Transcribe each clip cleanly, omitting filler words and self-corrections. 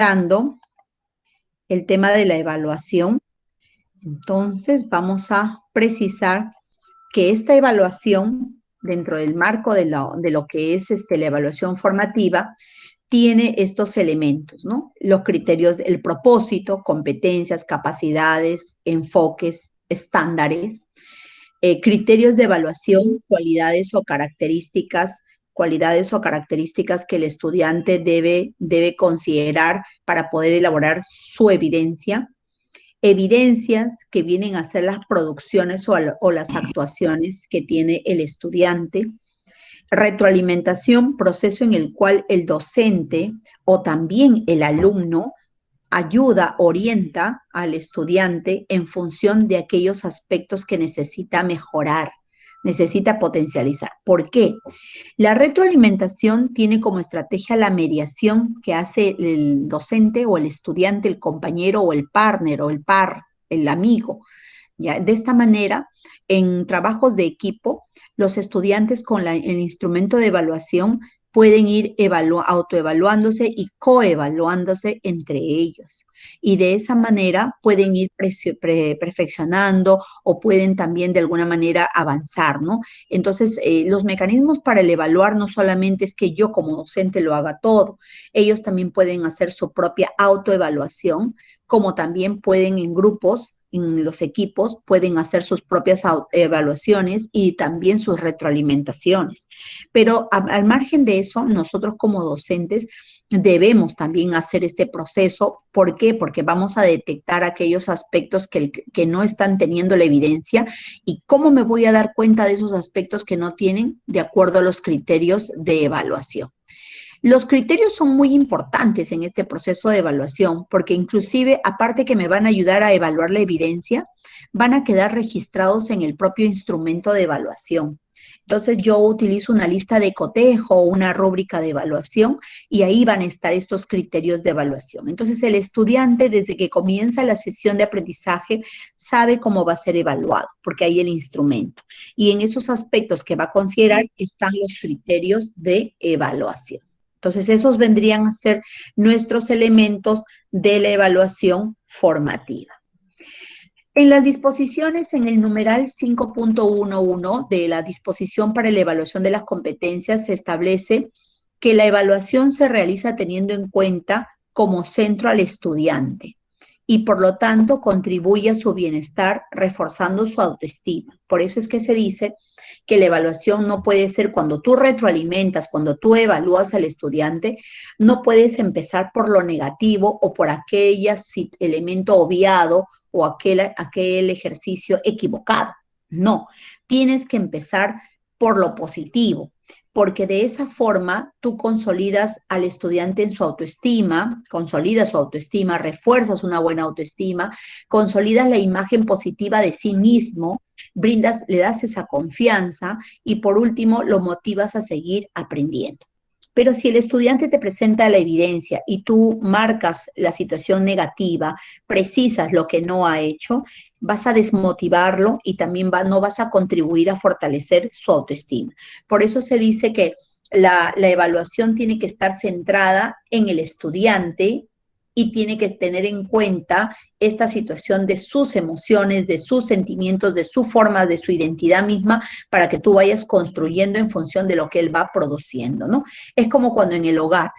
dando el tema de la evaluación. Entonces, vamos a precisar que esta evaluación, dentro del marco de lo que es la evaluación formativa, tiene estos elementos, ¿no? Los criterios, el propósito, competencias, capacidades, enfoques, estándares, criterios de evaluación, cualidades o características que el estudiante debe considerar para poder elaborar su evidencia, evidencias que vienen a ser las producciones o las actuaciones que tiene el estudiante, retroalimentación, proceso en el cual el docente o también el alumno ayuda, orienta al estudiante en función de aquellos aspectos que necesita mejorar, necesita potencializar. ¿Por qué? La retroalimentación tiene como estrategia la mediación que hace el docente o el estudiante, el compañero o el partner o el par, el amigo. ¿Ya? De esta manera, en trabajos de equipo, los estudiantes con el instrumento de evaluación pueden ir autoevaluándose y coevaluándose entre ellos. Y de esa manera pueden ir perfeccionando o pueden también de alguna manera avanzar, ¿no? Entonces, los mecanismos para el evaluar no solamente es que yo como docente lo haga todo, ellos también pueden hacer su propia autoevaluación, como también pueden en grupos, en los equipos, pueden hacer sus propias evaluaciones y también sus retroalimentaciones. Pero al margen de eso, nosotros como docentes debemos también hacer este proceso. ¿Por qué? Porque vamos a detectar aquellos aspectos que no están teniendo la evidencia y cómo me voy a dar cuenta de esos aspectos que no tienen de acuerdo a los criterios de evaluación. Los criterios son muy importantes en este proceso de evaluación porque inclusive, aparte que me van a ayudar a evaluar la evidencia, van a quedar registrados en el propio instrumento de evaluación. Entonces yo utilizo una lista de cotejo o una rúbrica de evaluación y ahí van a estar estos criterios de evaluación. Entonces el estudiante desde que comienza la sesión de aprendizaje sabe cómo va a ser evaluado porque hay el instrumento. Y en esos aspectos que va a considerar están los criterios de evaluación. Entonces, esos vendrían a ser nuestros elementos de la evaluación formativa. En las disposiciones, en el numeral 5.11 de la disposición para la evaluación de las competencias, se establece que la evaluación se realiza teniendo en cuenta como centro al estudiante y por lo tanto contribuye a su bienestar reforzando su autoestima. Por eso es que se dice que la evaluación no puede ser cuando tú retroalimentas, cuando tú evalúas al estudiante, no puedes empezar por lo negativo o por aquel elemento obviado o aquel ejercicio equivocado. No, tienes que empezar por lo positivo, porque de esa forma tú consolidas al estudiante en su autoestima, consolidas su autoestima, refuerzas una buena autoestima, consolidas la imagen positiva de sí mismo, le das esa confianza y por último lo motivas a seguir aprendiendo. Pero si el estudiante te presenta la evidencia y tú marcas la situación negativa, precisas lo que no ha hecho, vas a desmotivarlo y también no vas a contribuir a fortalecer su autoestima. Por eso se dice que la evaluación tiene que estar centrada en el estudiante y tiene que tener en cuenta esta situación de sus emociones, de sus sentimientos, de su forma, de su identidad misma, para que tú vayas construyendo en función de lo que él va produciendo, ¿no? Es como cuando en el hogar,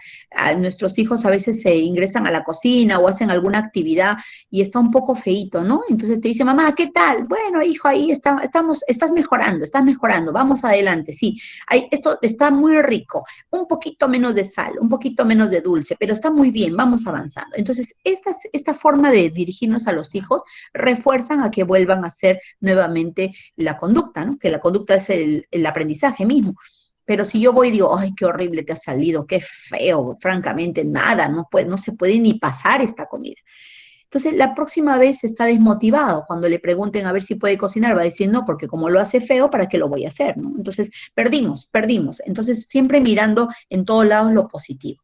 nuestros hijos a veces se ingresan a la cocina o hacen alguna actividad y está un poco feíto, ¿no? Entonces te dice, mamá, ¿qué tal? Bueno, hijo, ahí estás mejorando, vamos adelante, sí. Esto está muy rico, un poquito menos de sal, un poquito menos de dulce, pero está muy bien, vamos avanzando. Entonces, esta forma de dirigirnos a los hijos refuerzan a que vuelvan a hacer nuevamente la conducta, ¿no? Que la conducta es el aprendizaje mismo. Pero si yo voy y digo, ay, qué horrible te ha salido, qué feo, francamente, nada, no se puede ni pasar esta comida. Entonces, la próxima vez está desmotivado. Cuando le pregunten a ver si puede cocinar, va a decir no, porque como lo hace feo, ¿para qué lo voy a hacer? ¿No? Entonces, perdimos. Entonces, siempre mirando en todos lados lo positivo.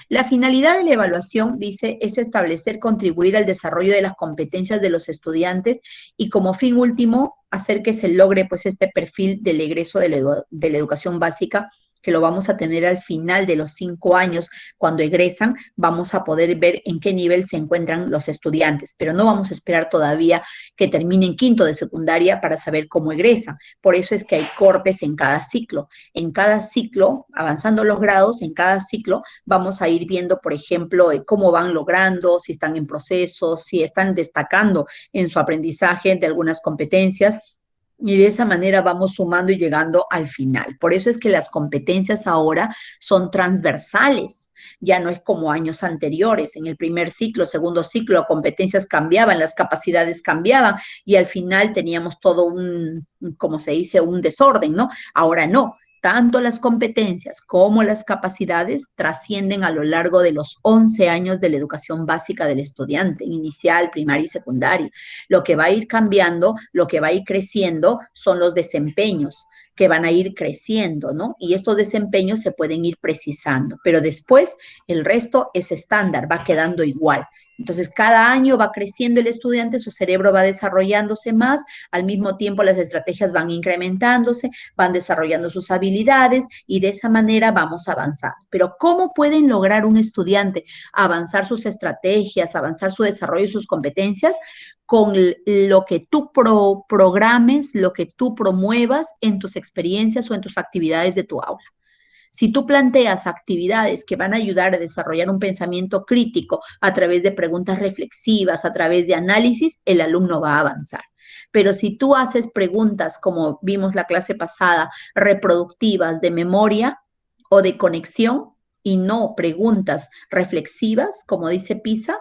La finalidad de la evaluación, dice, es establecer, contribuir al desarrollo de las competencias de los estudiantes y como fin último, hacer que se logre pues este perfil del egreso de la educación básica que lo vamos a tener al final de los 5 años, cuando egresan, vamos a poder ver en qué nivel se encuentran los estudiantes, pero no vamos a esperar todavía que terminen quinto de secundaria para saber cómo egresan. Por eso es que hay cortes en cada ciclo. En cada ciclo, avanzando los grados, en cada ciclo vamos a ir viendo, por ejemplo, cómo van logrando, si están en proceso, si están destacando en su aprendizaje de algunas competencias, y de esa manera vamos sumando y llegando al final. Por eso es que las competencias ahora son transversales. Ya no es como años anteriores. En el primer ciclo, segundo ciclo, competencias cambiaban, las capacidades cambiaban y al final teníamos todo un, como se dice, un desorden, ¿no? Ahora no. Tanto las competencias como las capacidades trascienden a lo largo de los 11 años de la educación básica del estudiante, inicial, primaria y secundaria. Lo que va a ir cambiando, lo que va a ir creciendo son los desempeños que van a ir creciendo, ¿no? Y estos desempeños se pueden ir precisando, pero después el resto es estándar, va quedando igual. Entonces, cada año va creciendo el estudiante, su cerebro va desarrollándose más, al mismo tiempo las estrategias van incrementándose, van desarrollando sus habilidades y de esa manera vamos avanzando. Pero ¿cómo pueden lograr un estudiante avanzar sus estrategias, avanzar su desarrollo y sus competencias? Con lo que tú programes, lo que tú promuevas en tus experiencias o en tus actividades de tu aula. Si tú planteas actividades que van a ayudar a desarrollar un pensamiento crítico a través de preguntas reflexivas, a través de análisis, el alumno va a avanzar. Pero si tú haces preguntas, como vimos la clase pasada, reproductivas de memoria o de conexión, y no preguntas reflexivas, como dice PISA,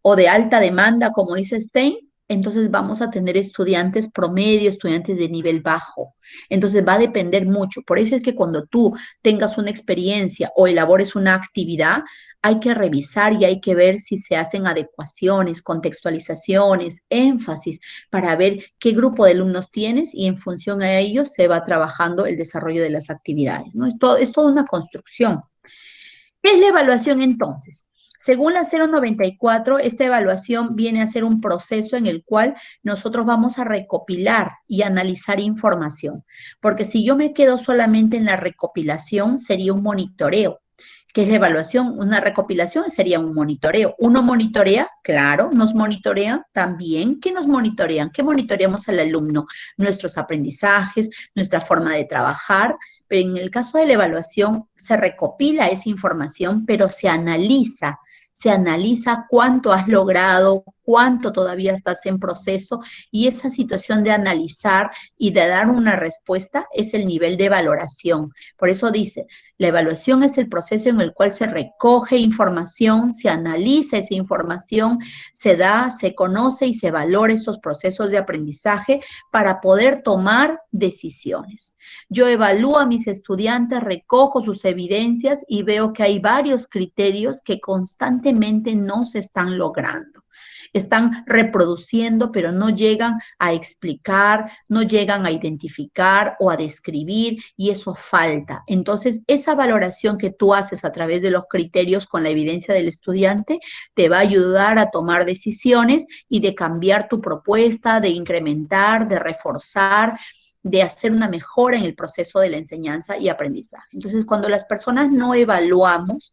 o de alta demanda, como dice Stein, entonces vamos a tener estudiantes promedio, estudiantes de nivel bajo. Entonces va a depender mucho. Por eso es que cuando tú tengas una experiencia o elabores una actividad, hay que revisar y hay que ver si se hacen adecuaciones, contextualizaciones, énfasis, para ver qué grupo de alumnos tienes y en función a ellos se va trabajando el desarrollo de las actividades, ¿no? Es toda una construcción. ¿Qué es la evaluación entonces? Según la 094, esta evaluación viene a ser un proceso en el cual nosotros vamos a recopilar y analizar información, porque si yo me quedo solamente en la recopilación, sería un monitoreo. ¿Qué es la evaluación? Una recopilación sería un monitoreo. ¿Uno monitorea? Claro, nos monitorean también. ¿Qué nos monitorean? ¿Qué monitoreamos al alumno? Nuestros aprendizajes, nuestra forma de trabajar. Pero en el caso de la evaluación, se recopila esa información, pero se analiza cuánto has logrado, cuánto todavía estás en proceso, y esa situación de analizar y de dar una respuesta es el nivel de valoración. Por eso dice, la evaluación es el proceso en el cual se recoge información, se analiza esa información, se da, se conoce y se valora esos procesos de aprendizaje para poder tomar decisiones. Yo evalúo a mis estudiantes, recojo sus evidencias y veo que hay varios criterios que constantemente no se están logrando. Están reproduciendo, pero no llegan a explicar, no llegan a identificar o a describir, y eso falta. Entonces, esa valoración que tú haces a través de los criterios con la evidencia del estudiante te va a ayudar a tomar decisiones y de cambiar tu propuesta, de incrementar, de reforzar, de hacer una mejora en el proceso de la enseñanza y aprendizaje. Entonces, cuando las personas no evaluamos,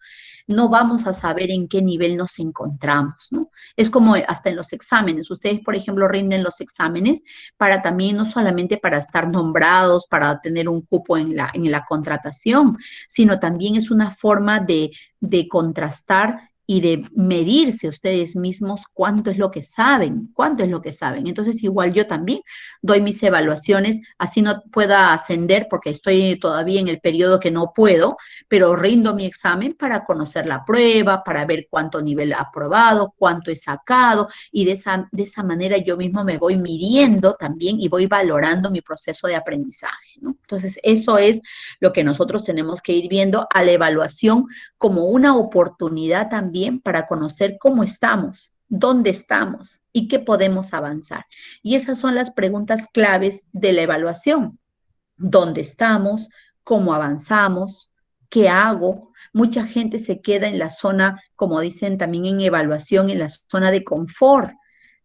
no vamos a saber en qué nivel nos encontramos, ¿no? Es como hasta en los exámenes. Ustedes, por ejemplo, rinden los exámenes para también, no solamente para estar nombrados, para tener un cupo en la contratación, sino también es una forma de contrastar y de medirse ustedes mismos cuánto es lo que saben, cuánto es lo que saben. Entonces, igual yo también doy mis evaluaciones, así no pueda ascender porque estoy todavía en el periodo que no puedo, pero rindo mi examen para conocer la prueba, para ver cuánto nivel ha aprobado, cuánto he sacado, y de esa manera yo mismo me voy midiendo también y voy valorando mi proceso de aprendizaje, ¿no? Entonces, eso es lo que nosotros tenemos que ir viendo a la evaluación como una oportunidad también para conocer cómo estamos, dónde estamos y qué podemos avanzar. Y esas son las preguntas claves de la evaluación. ¿Dónde estamos? ¿Cómo avanzamos? ¿Qué hago? Mucha gente se queda en la zona, como dicen también en evaluación, en la zona de confort.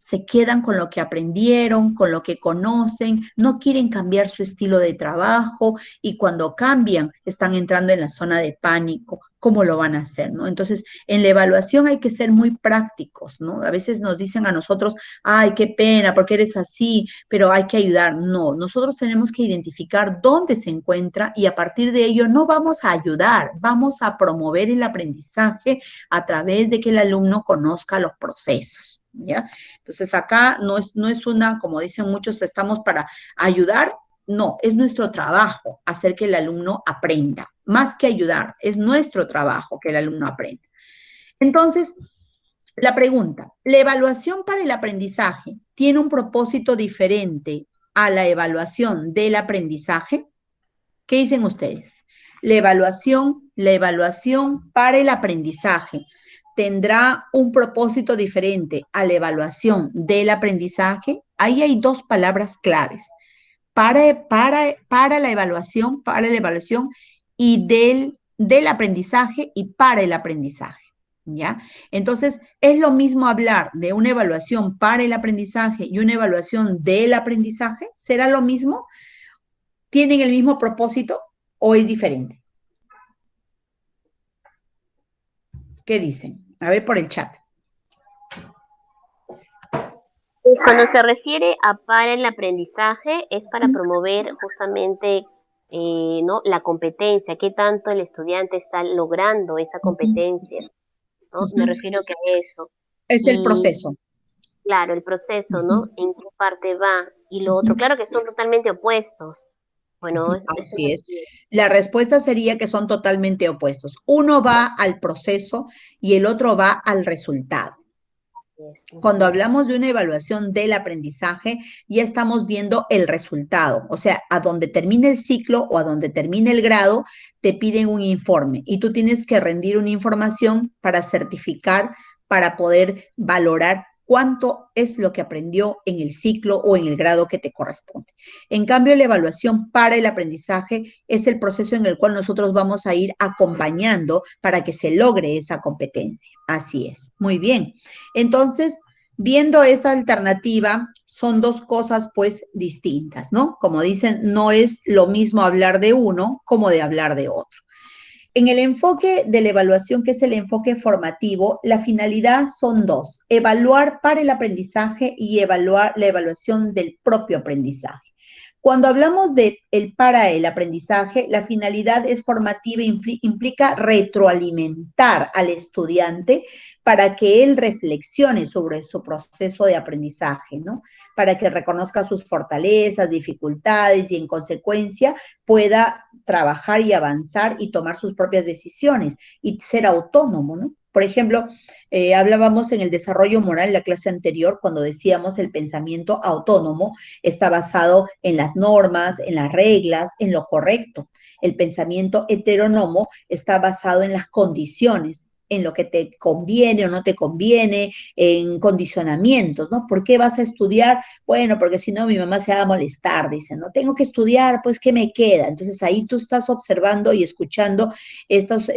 se quedan con lo que aprendieron, con lo que conocen, no quieren cambiar su estilo de trabajo y cuando cambian están entrando en la zona de pánico. ¿Cómo lo van a hacer, no? Entonces, en la evaluación hay que ser muy prácticos, ¿no? A veces nos dicen a nosotros, ay, qué pena, porque eres así, pero hay que ayudar. No, nosotros tenemos que identificar dónde se encuentra y a partir de ello no vamos a ayudar, vamos a promover el aprendizaje a través de que el alumno conozca los procesos. ¿Ya? Entonces acá no es una, como dicen muchos, estamos para ayudar, no, es nuestro trabajo hacer que el alumno aprenda, más que ayudar, es nuestro trabajo que el alumno aprenda. Entonces, la pregunta, ¿la evaluación para el aprendizaje tiene un propósito diferente a la evaluación del aprendizaje? ¿Qué dicen ustedes? La evaluación para el aprendizaje tendrá un propósito diferente a la evaluación del aprendizaje. Ahí hay dos palabras claves. Para la evaluación y del aprendizaje y para el aprendizaje. ¿Ya? Entonces, es lo mismo hablar de una evaluación para el aprendizaje y una evaluación del aprendizaje. ¿Será lo mismo? ¿Tienen el mismo propósito o es diferente? ¿Qué dicen? A ver por el chat. Cuando se refiere a para el aprendizaje es para promover justamente ¿no? la competencia, qué tanto el estudiante está logrando esa competencia, ¿no? Me refiero que a eso. Es el Y proceso. claro, el proceso, ¿no? En qué parte va. Y lo otro, claro que son totalmente opuestos. Bueno, eso Así es. La respuesta sería que son totalmente opuestos. Uno va al proceso y el otro va al resultado. Cuando hablamos de una evaluación del aprendizaje, ya estamos viendo el resultado. O sea, a donde termine el ciclo o a donde termine el grado, te piden un informe y tú tienes que rendir una información para certificar, para poder valorar cuánto es lo que aprendió en el ciclo o en el grado que te corresponde. En cambio, la evaluación para el aprendizaje es el proceso en el cual nosotros vamos a ir acompañando para que se logre esa competencia. Así es. Muy bien. Entonces, viendo esta alternativa, son dos cosas pues distintas, ¿no? Como dicen, no es lo mismo hablar de uno como de hablar de otro. En el enfoque de la evaluación, que es el enfoque formativo, la finalidad son dos: evaluar para el aprendizaje y evaluar la evaluación del propio aprendizaje. Cuando hablamos de el para el aprendizaje, la finalidad es formativa, implica retroalimentar al estudiante para que él reflexione sobre su proceso de aprendizaje, ¿no? Para que reconozca sus fortalezas, dificultades y en consecuencia pueda trabajar y avanzar y tomar sus propias decisiones y ser autónomo, ¿no? Por ejemplo, hablábamos en el desarrollo moral en la clase anterior cuando decíamos el pensamiento autónomo está basado en las normas, en las reglas, en lo correcto. El pensamiento heterónomo está basado en las condiciones, en lo que te conviene o no te conviene, en condicionamientos, ¿no? ¿Por qué vas a estudiar? Bueno, porque si no mi mamá se va a molestar, dicen, ¿no? Tengo que estudiar, pues, ¿qué me queda? Entonces ahí tú estás observando y escuchando estas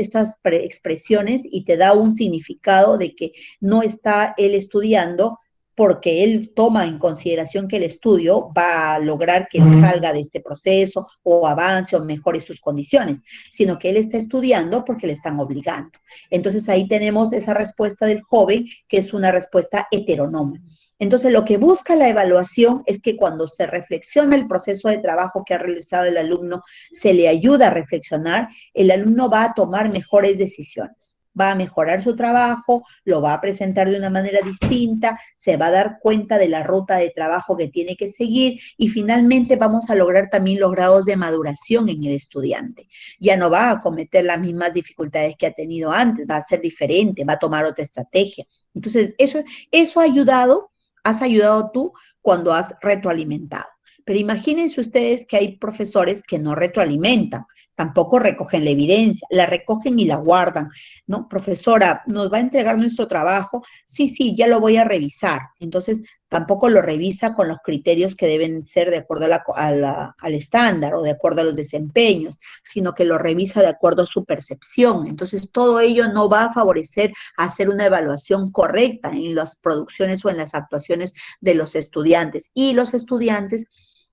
expresiones y te da un significado de que no está él estudiando porque él toma en consideración que el estudio va a lograr que él salga de este proceso o avance o mejore sus condiciones, sino que él está estudiando porque le están obligando. Entonces ahí tenemos esa respuesta del joven, que es una respuesta heteronoma. Entonces, lo que busca la evaluación es que cuando se reflexiona el proceso de trabajo que ha realizado el alumno, se le ayuda a reflexionar, el alumno va a tomar mejores decisiones. Va a mejorar su trabajo, lo va a presentar de una manera distinta, se va a dar cuenta de la ruta de trabajo que tiene que seguir y finalmente vamos a lograr también los grados de maduración en el estudiante. Ya no va a cometer las mismas dificultades que ha tenido antes, va a ser diferente, va a tomar otra estrategia. Entonces, eso ha ayudado, has ayudado tú cuando has retroalimentado. Pero imagínense ustedes que hay profesores que no retroalimentan. tampoco recogen la evidencia, la recogen y la guardan, ¿no? Profesora, ¿nos va a entregar nuestro trabajo? Sí, sí, ya lo voy a revisar. Entonces, tampoco lo revisa con los criterios que deben ser de acuerdo al estándar o de acuerdo a los desempeños, sino que lo revisa de acuerdo a su percepción. Entonces, todo ello no va a favorecer a hacer una evaluación correcta en las producciones o en las actuaciones de los estudiantes. Y los estudiantes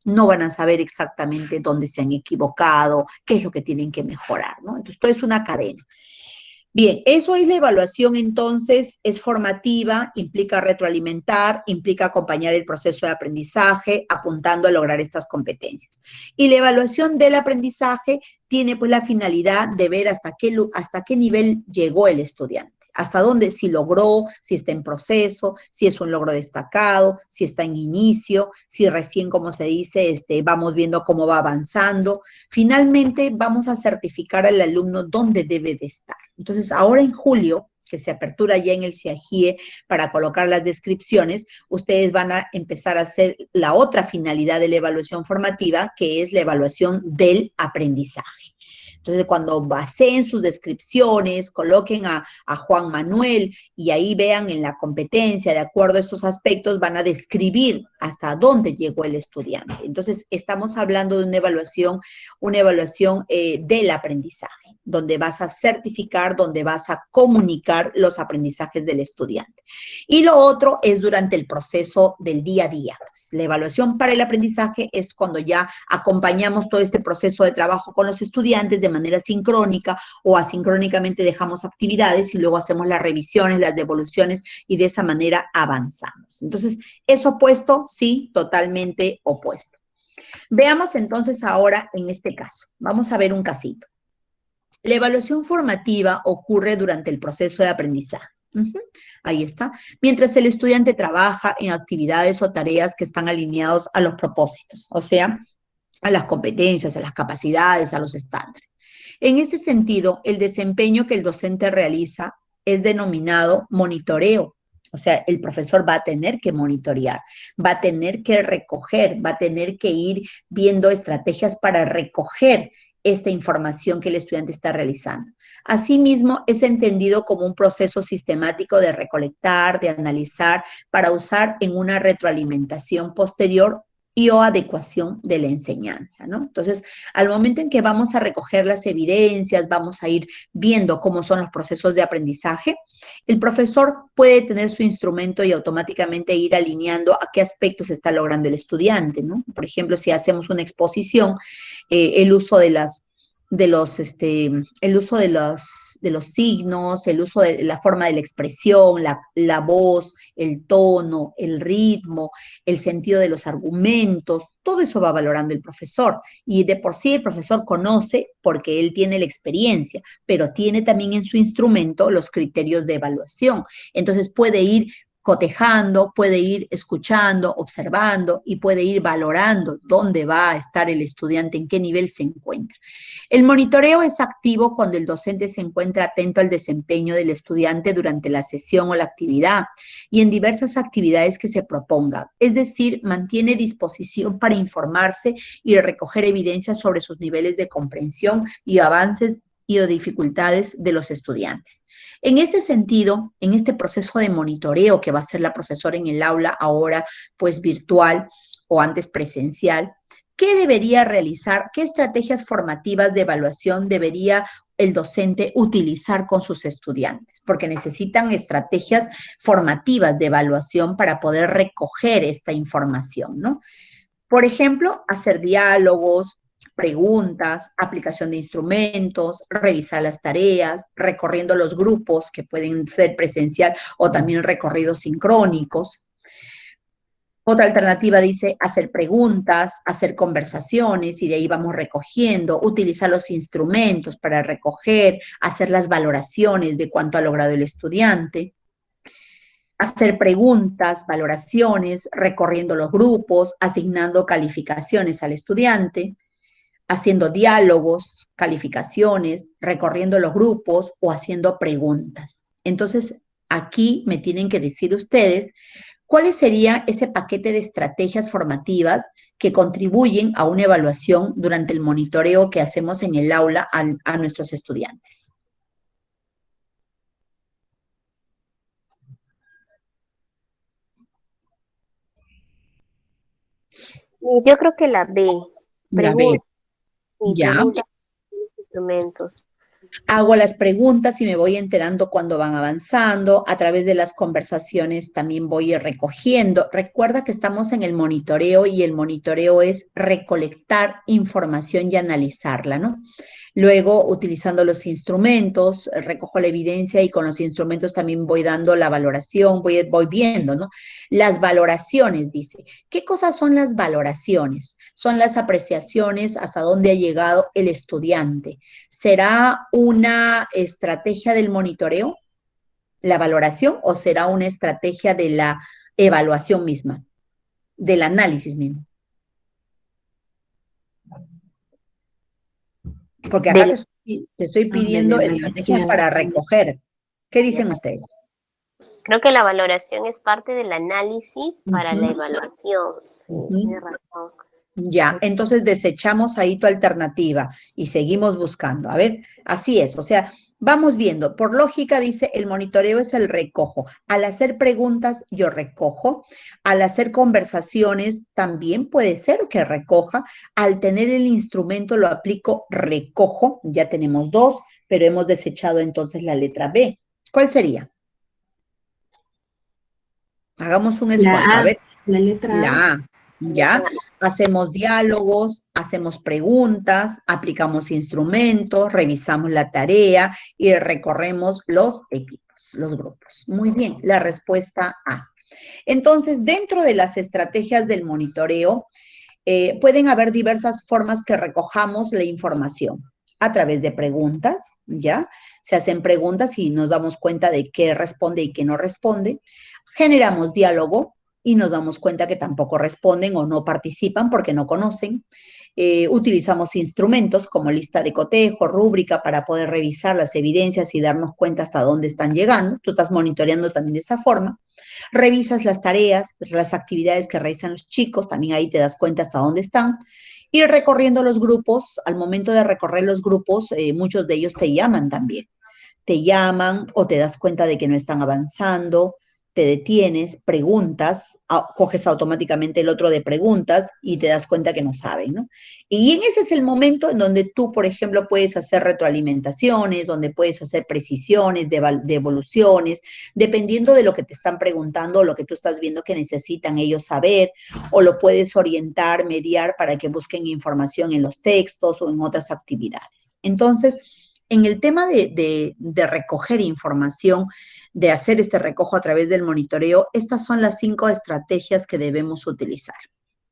no van a saber exactamente dónde se han equivocado, qué es lo que tienen que mejorar, ¿no? Entonces, todo es una cadena. Bien, eso es la evaluación, entonces, es formativa, implica retroalimentar, implica acompañar el proceso de aprendizaje, apuntando a lograr estas competencias. Y la evaluación del aprendizaje tiene pues la finalidad de ver hasta qué nivel llegó el estudiante, hasta dónde, si logró, si está en proceso, si es un logro destacado, si está en inicio, si recién, como se dice, vamos viendo cómo va avanzando. Finalmente, vamos a certificar al alumno dónde debe de estar. Entonces, ahora en julio, que se apertura ya en el CIAGIE para colocar las descripciones, ustedes van a empezar a hacer la otra finalidad de la evaluación formativa, que es la evaluación del aprendizaje. Entonces, cuando baseen sus descripciones, coloquen a Juan Manuel y ahí vean en la competencia, de acuerdo a estos aspectos, van a describir hasta dónde llegó el estudiante. Entonces, estamos hablando de una evaluación del aprendizaje, donde vas a certificar, donde vas a comunicar los aprendizajes del estudiante. Y lo otro es durante el proceso del día a día. Pues, la evaluación para el aprendizaje es cuando ya acompañamos todo este proceso de trabajo con los estudiantes de manera sincrónica o asincrónicamente dejamos actividades y luego hacemos las revisiones, las devoluciones y de esa manera avanzamos. Entonces, ¿es opuesto? Sí, totalmente opuesto. Veamos entonces ahora en este caso. Vamos a ver un casito. La evaluación formativa ocurre durante el proceso de aprendizaje. Ahí está. Mientras el estudiante trabaja en actividades o tareas que están alineados a los propósitos, o sea, a las competencias, a las capacidades, a los estándares. En este sentido, el desempeño que el docente realiza es denominado monitoreo. O sea, el profesor va a tener que monitorear, va a tener que recoger, va a tener que ir viendo estrategias para recoger esta información que el estudiante está realizando. Asimismo, es entendido como un proceso sistemático de recolectar, de analizar, para usar en una retroalimentación posterior y o adecuación de la enseñanza, ¿no? Entonces, al momento en que vamos a recoger las evidencias, vamos a ir viendo cómo son los procesos de aprendizaje, el profesor puede tener su instrumento y automáticamente ir alineando a qué aspectos está logrando el estudiante, ¿no? Por ejemplo, si hacemos una exposición, el uso de los signos, el uso de la forma de la expresión, la voz, el tono, el ritmo, el sentido de los argumentos, todo eso va valorando el profesor. Y de por sí el profesor conoce porque él tiene la experiencia, pero tiene también en su instrumento los criterios de evaluación. Entonces puede ir cotejando, puede ir escuchando, observando y puede ir valorando dónde va a estar el estudiante, en qué nivel se encuentra. El monitoreo es activo cuando el docente se encuentra atento al desempeño del estudiante durante la sesión o la actividad y en diversas actividades que se propongan. Es decir, mantiene disposición para informarse y recoger evidencias sobre sus niveles de comprensión y avances y o dificultades de los estudiantes. En este sentido, en este proceso de monitoreo que va a hacer la profesora en el aula, ahora pues virtual o antes presencial, ¿qué debería realizar? ¿Qué estrategias formativas de evaluación debería el docente utilizar con sus estudiantes? Porque necesitan estrategias formativas de evaluación para poder recoger esta información, ¿no? Por ejemplo, hacer diálogos, preguntas, aplicación de instrumentos, revisar las tareas, recorriendo los grupos que pueden ser presencial o también recorridos sincrónicos. Otra alternativa dice hacer preguntas, hacer conversaciones y de ahí vamos recogiendo, utilizar los instrumentos para recoger, hacer las valoraciones de cuánto ha logrado el estudiante, hacer preguntas, valoraciones, recorriendo los grupos, asignando calificaciones al estudiante, haciendo diálogos, calificaciones, recorriendo los grupos o haciendo preguntas. Entonces, aquí me tienen que decir ustedes ¿Cuál sería ese paquete de estrategias formativas que contribuyen a una evaluación durante el monitoreo que hacemos en el aula a nuestros estudiantes? Yo creo que la B, La B, preguntas y ya. preguntas instrumentos. Hago las preguntas y me voy enterando cuando van avanzando. A través de las conversaciones también voy recogiendo. Recuerda que estamos en el monitoreo y el monitoreo es recolectar información y analizarla, ¿no? Luego, utilizando los instrumentos, recojo la evidencia y con los instrumentos también voy dando la valoración, voy viendo, ¿no? Las valoraciones, dice. ¿Qué cosas son las valoraciones? Son las apreciaciones hasta dónde ha llegado el estudiante. ¿Será una estrategia del monitoreo, la valoración, o será una estrategia de la evaluación misma, del análisis mismo? Porque acá te estoy pidiendo estrategias para recoger. ¿Qué dicen ustedes? Creo que la valoración es parte del análisis para la evaluación. Sí, tiene razón. Ya, entonces desechamos ahí tu alternativa y seguimos buscando. A ver, así es, o sea, vamos viendo. Por lógica dice, el monitoreo es el recojo. Al hacer preguntas, yo recojo. Al hacer conversaciones, también puede ser que recoja. Al tener el instrumento, lo aplico, recojo. Ya tenemos dos, pero hemos desechado entonces la letra B. ¿Cuál sería? Hagamos un esfuerzo. A ver, La letra A. la A. ¿Ya? Hacemos diálogos, hacemos preguntas, aplicamos instrumentos, revisamos la tarea y recorremos los equipos, los grupos. Muy bien, la respuesta A. Entonces, dentro de las estrategias del monitoreo, pueden haber diversas formas que recojamos la información. A través de preguntas, ¿ya? Se hacen preguntas y nos damos cuenta de qué responde y qué no responde. Generamos diálogo y nos damos cuenta que tampoco responden o no participan porque no conocen. Utilizamos instrumentos como lista de cotejo, rúbrica, para poder revisar las evidencias y darnos cuenta hasta dónde están llegando. Tú estás monitoreando también de esa forma. Revisas las tareas, las actividades que realizan los chicos, también ahí te das cuenta hasta dónde están. Ir recorriendo los grupos, al momento de recorrer los grupos, muchos de ellos te llaman también. Te llaman o te das cuenta de que no están avanzando, te detienes, preguntas, coges automáticamente el otro de preguntas y te das cuenta que no saben, ¿no? Y en ese es el momento en donde tú, por ejemplo, puedes hacer retroalimentaciones, donde puedes hacer precisiones, devoluciones, dependiendo de lo que te están preguntando o lo que tú estás viendo que necesitan ellos saber, o lo puedes orientar, mediar para que busquen información en los textos o en otras actividades. Entonces, en el tema de recoger información, de hacer este recojo a través del monitoreo, estas son las 5 estrategias que debemos utilizar.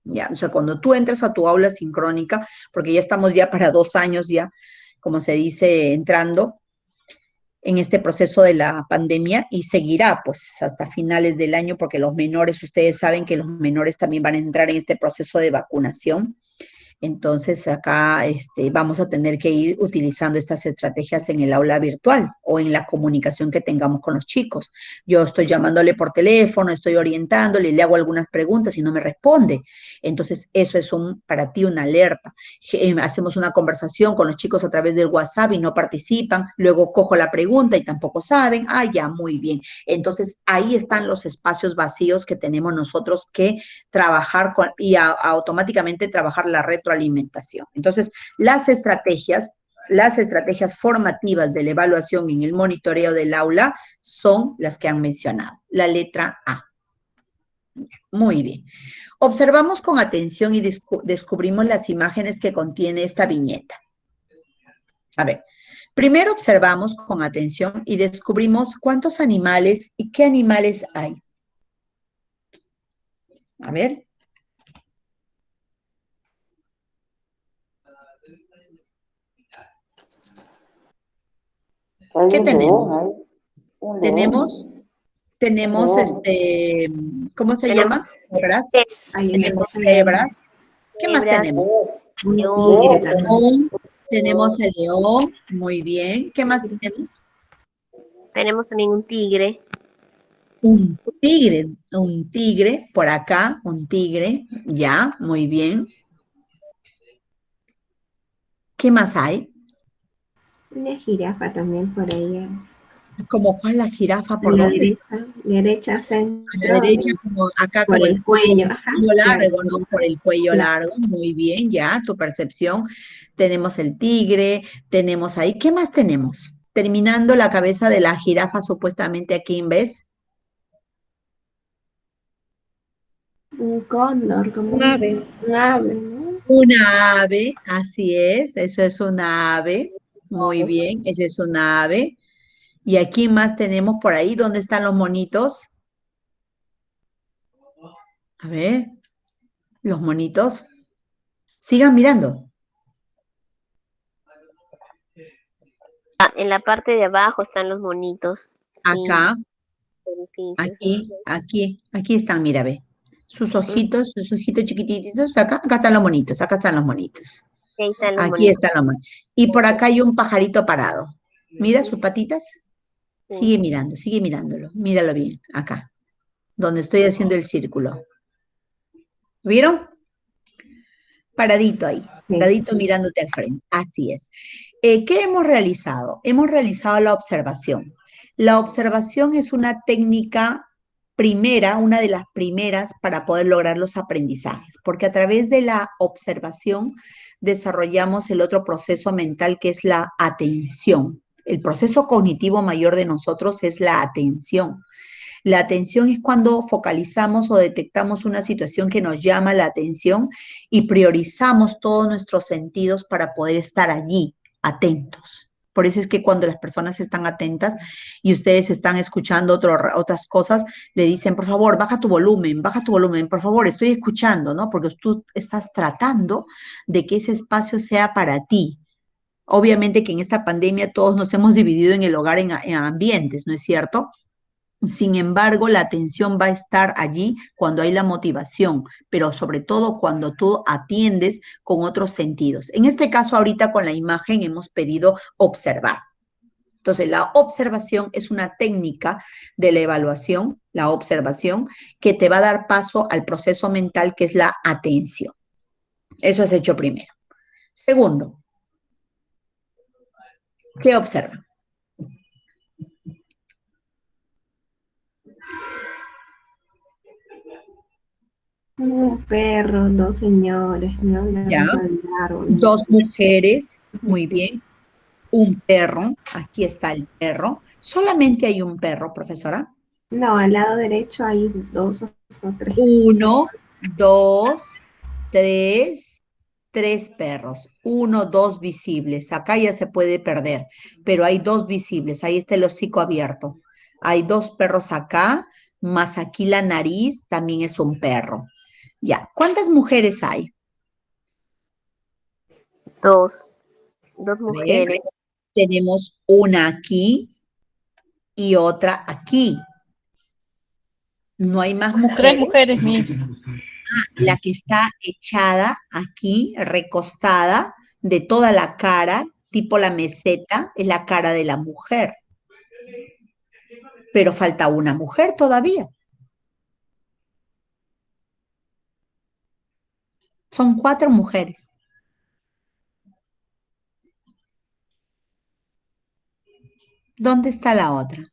¿Ya? O sea, cuando tú entras a tu aula sincrónica, porque ya estamos ya para 2 años ya, como se dice, entrando en este proceso de la pandemia y seguirá pues hasta finales del año, porque los menores, ustedes saben que los menores también van a entrar en este proceso de vacunación. Entonces acá vamos a tener que ir utilizando estas estrategias en el aula virtual o en la comunicación que tengamos con los chicos. Yo estoy llamándole por teléfono, estoy orientándole, le hago algunas preguntas y no me responde. Entonces eso es para ti una alerta. Hacemos una conversación con los chicos a través del WhatsApp y no participan. Luego cojo la pregunta y tampoco saben. Ah, ya, muy bien. Entonces ahí están los espacios vacíos que tenemos nosotros que trabajar y automáticamente trabajar la retroalimentación. Entonces, las estrategias formativas de la evaluación en el monitoreo del aula son las que han mencionado. La letra A. Muy bien. Observamos con atención y descubrimos las imágenes que contiene esta viñeta. A ver, primero observamos con atención y descubrimos cuántos animales y qué animales hay. A ver. ¿Qué tenemos? Tenemos ¿cómo se llama? Cebras. Tenemos cebras. ¿Qué más tenemos? León. Tenemos el león. Muy bien. ¿Qué más tenemos? Tenemos también un tigre. un tigre, por acá, un tigre, ya, muy bien. ¿Qué más hay? Una jirafa también por ahí. ¿Como cuál la jirafa? A ¿Por dónde está? la derecha A la centro, derecha, como acá, por como el cuello, el ajá, cuello claro, largo, ¿no? Por el cuello claro. largo, muy bien, ya, tu percepción. Tenemos el tigre, tenemos ahí. ¿Qué más tenemos? Terminando la cabeza de la jirafa, supuestamente aquí, ¿ves? Un cóndor, como un ave, ¿no? Una ave, así es, eso es una ave. Muy bien, ese es una ave. Y aquí más tenemos por ahí, ¿dónde están los monitos? A ver, los monitos. Sigan mirando. En la parte de abajo están los monitos, sí, Acá, edificios. aquí están, mira, ve. Mm, Sus ojitos chiquititos, acá están los monitos, acá están los monitos. y ahí están los Aquí monitos. están los monitos. Y por acá hay un pajarito parado. Mira sus patitas. Sí. Sigue mirándolo. Míralo bien, acá, donde estoy haciendo el círculo. ¿Vieron? Paradito ahí, Sí, paradito sí. mirándote al frente. Así es. ¿Qué hemos realizado? Hemos realizado la observación. La observación es una técnica primera, una de las primeras para poder lograr los aprendizajes, porque a través de la observación desarrollamos el otro proceso mental que es la atención. El proceso cognitivo mayor de nosotros es la atención. La atención es cuando focalizamos o detectamos una situación que nos llama la atención y priorizamos todos nuestros sentidos para poder estar allí, atentos. Por eso es que cuando las personas están atentas y ustedes están escuchando otras cosas, le dicen, por favor, baja tu volumen, por favor, estoy escuchando, ¿no? Porque tú estás tratando de que ese espacio sea para ti. Obviamente que en esta pandemia todos nos hemos dividido en el hogar en ambientes, ¿no es cierto? Sin embargo, la atención va a estar allí cuando hay la motivación, pero sobre todo cuando tú atiendes con otros sentidos. En este caso, ahorita con la imagen hemos pedido observar. Entonces, la observación es una técnica de la evaluación, la observación, que te va a dar paso al proceso mental que es la atención. Eso has hecho primero. Segundo, ¿qué observa? Un perro, dos señores, ¿no? La Ya, rama del árbol, ¿no? dos mujeres, muy bien. Un perro, aquí está el perro. Solamente hay un perro, profesora. No, al lado derecho hay dos o tres. Uno, dos, tres, tres perros. Uno, dos visibles. Acá ya se puede perder, pero hay dos visibles. Ahí está el hocico abierto. Hay dos perros acá, más aquí la nariz también es un perro. Ya, ¿cuántas mujeres hay? Dos, dos A ver, mujeres. tenemos una aquí y otra aquí. No hay más Tres mujeres. mujeres, mi. La que está echada aquí, recostada, de toda la cara, tipo la meseta, es la cara de la mujer. Pero falta una mujer todavía. Son cuatro mujeres. ¿Dónde está la otra?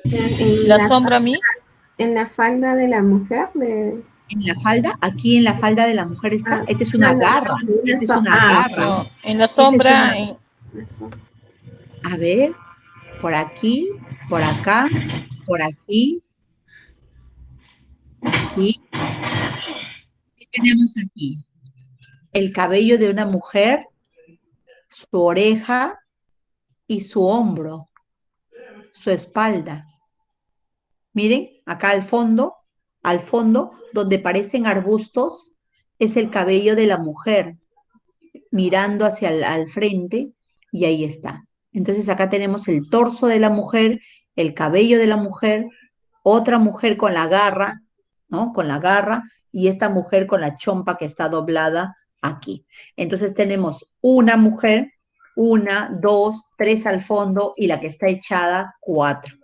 En La la, sombra, mi. en la falda de la mujer, de... En la falda, aquí en la falda de la mujer está. Ah, Esta es no, una no, garra. Esta es una garra. No, en la Esta es sombra, una, eso. a ver, por aquí, por acá, por aquí, aquí. ¿Qué tenemos aquí? El cabello de una mujer, su oreja y su hombro, su espalda. Miren, acá al fondo, donde parecen arbustos, es el cabello de la mujer, mirando hacia al frente, y ahí está. Entonces acá tenemos el torso de la mujer, el cabello de la mujer, otra mujer con la garra, ¿no? Con la garra, y esta mujer con la chompa que está doblada aquí. Entonces tenemos una mujer, 1, 2, 3 al fondo y la que está echada, 4.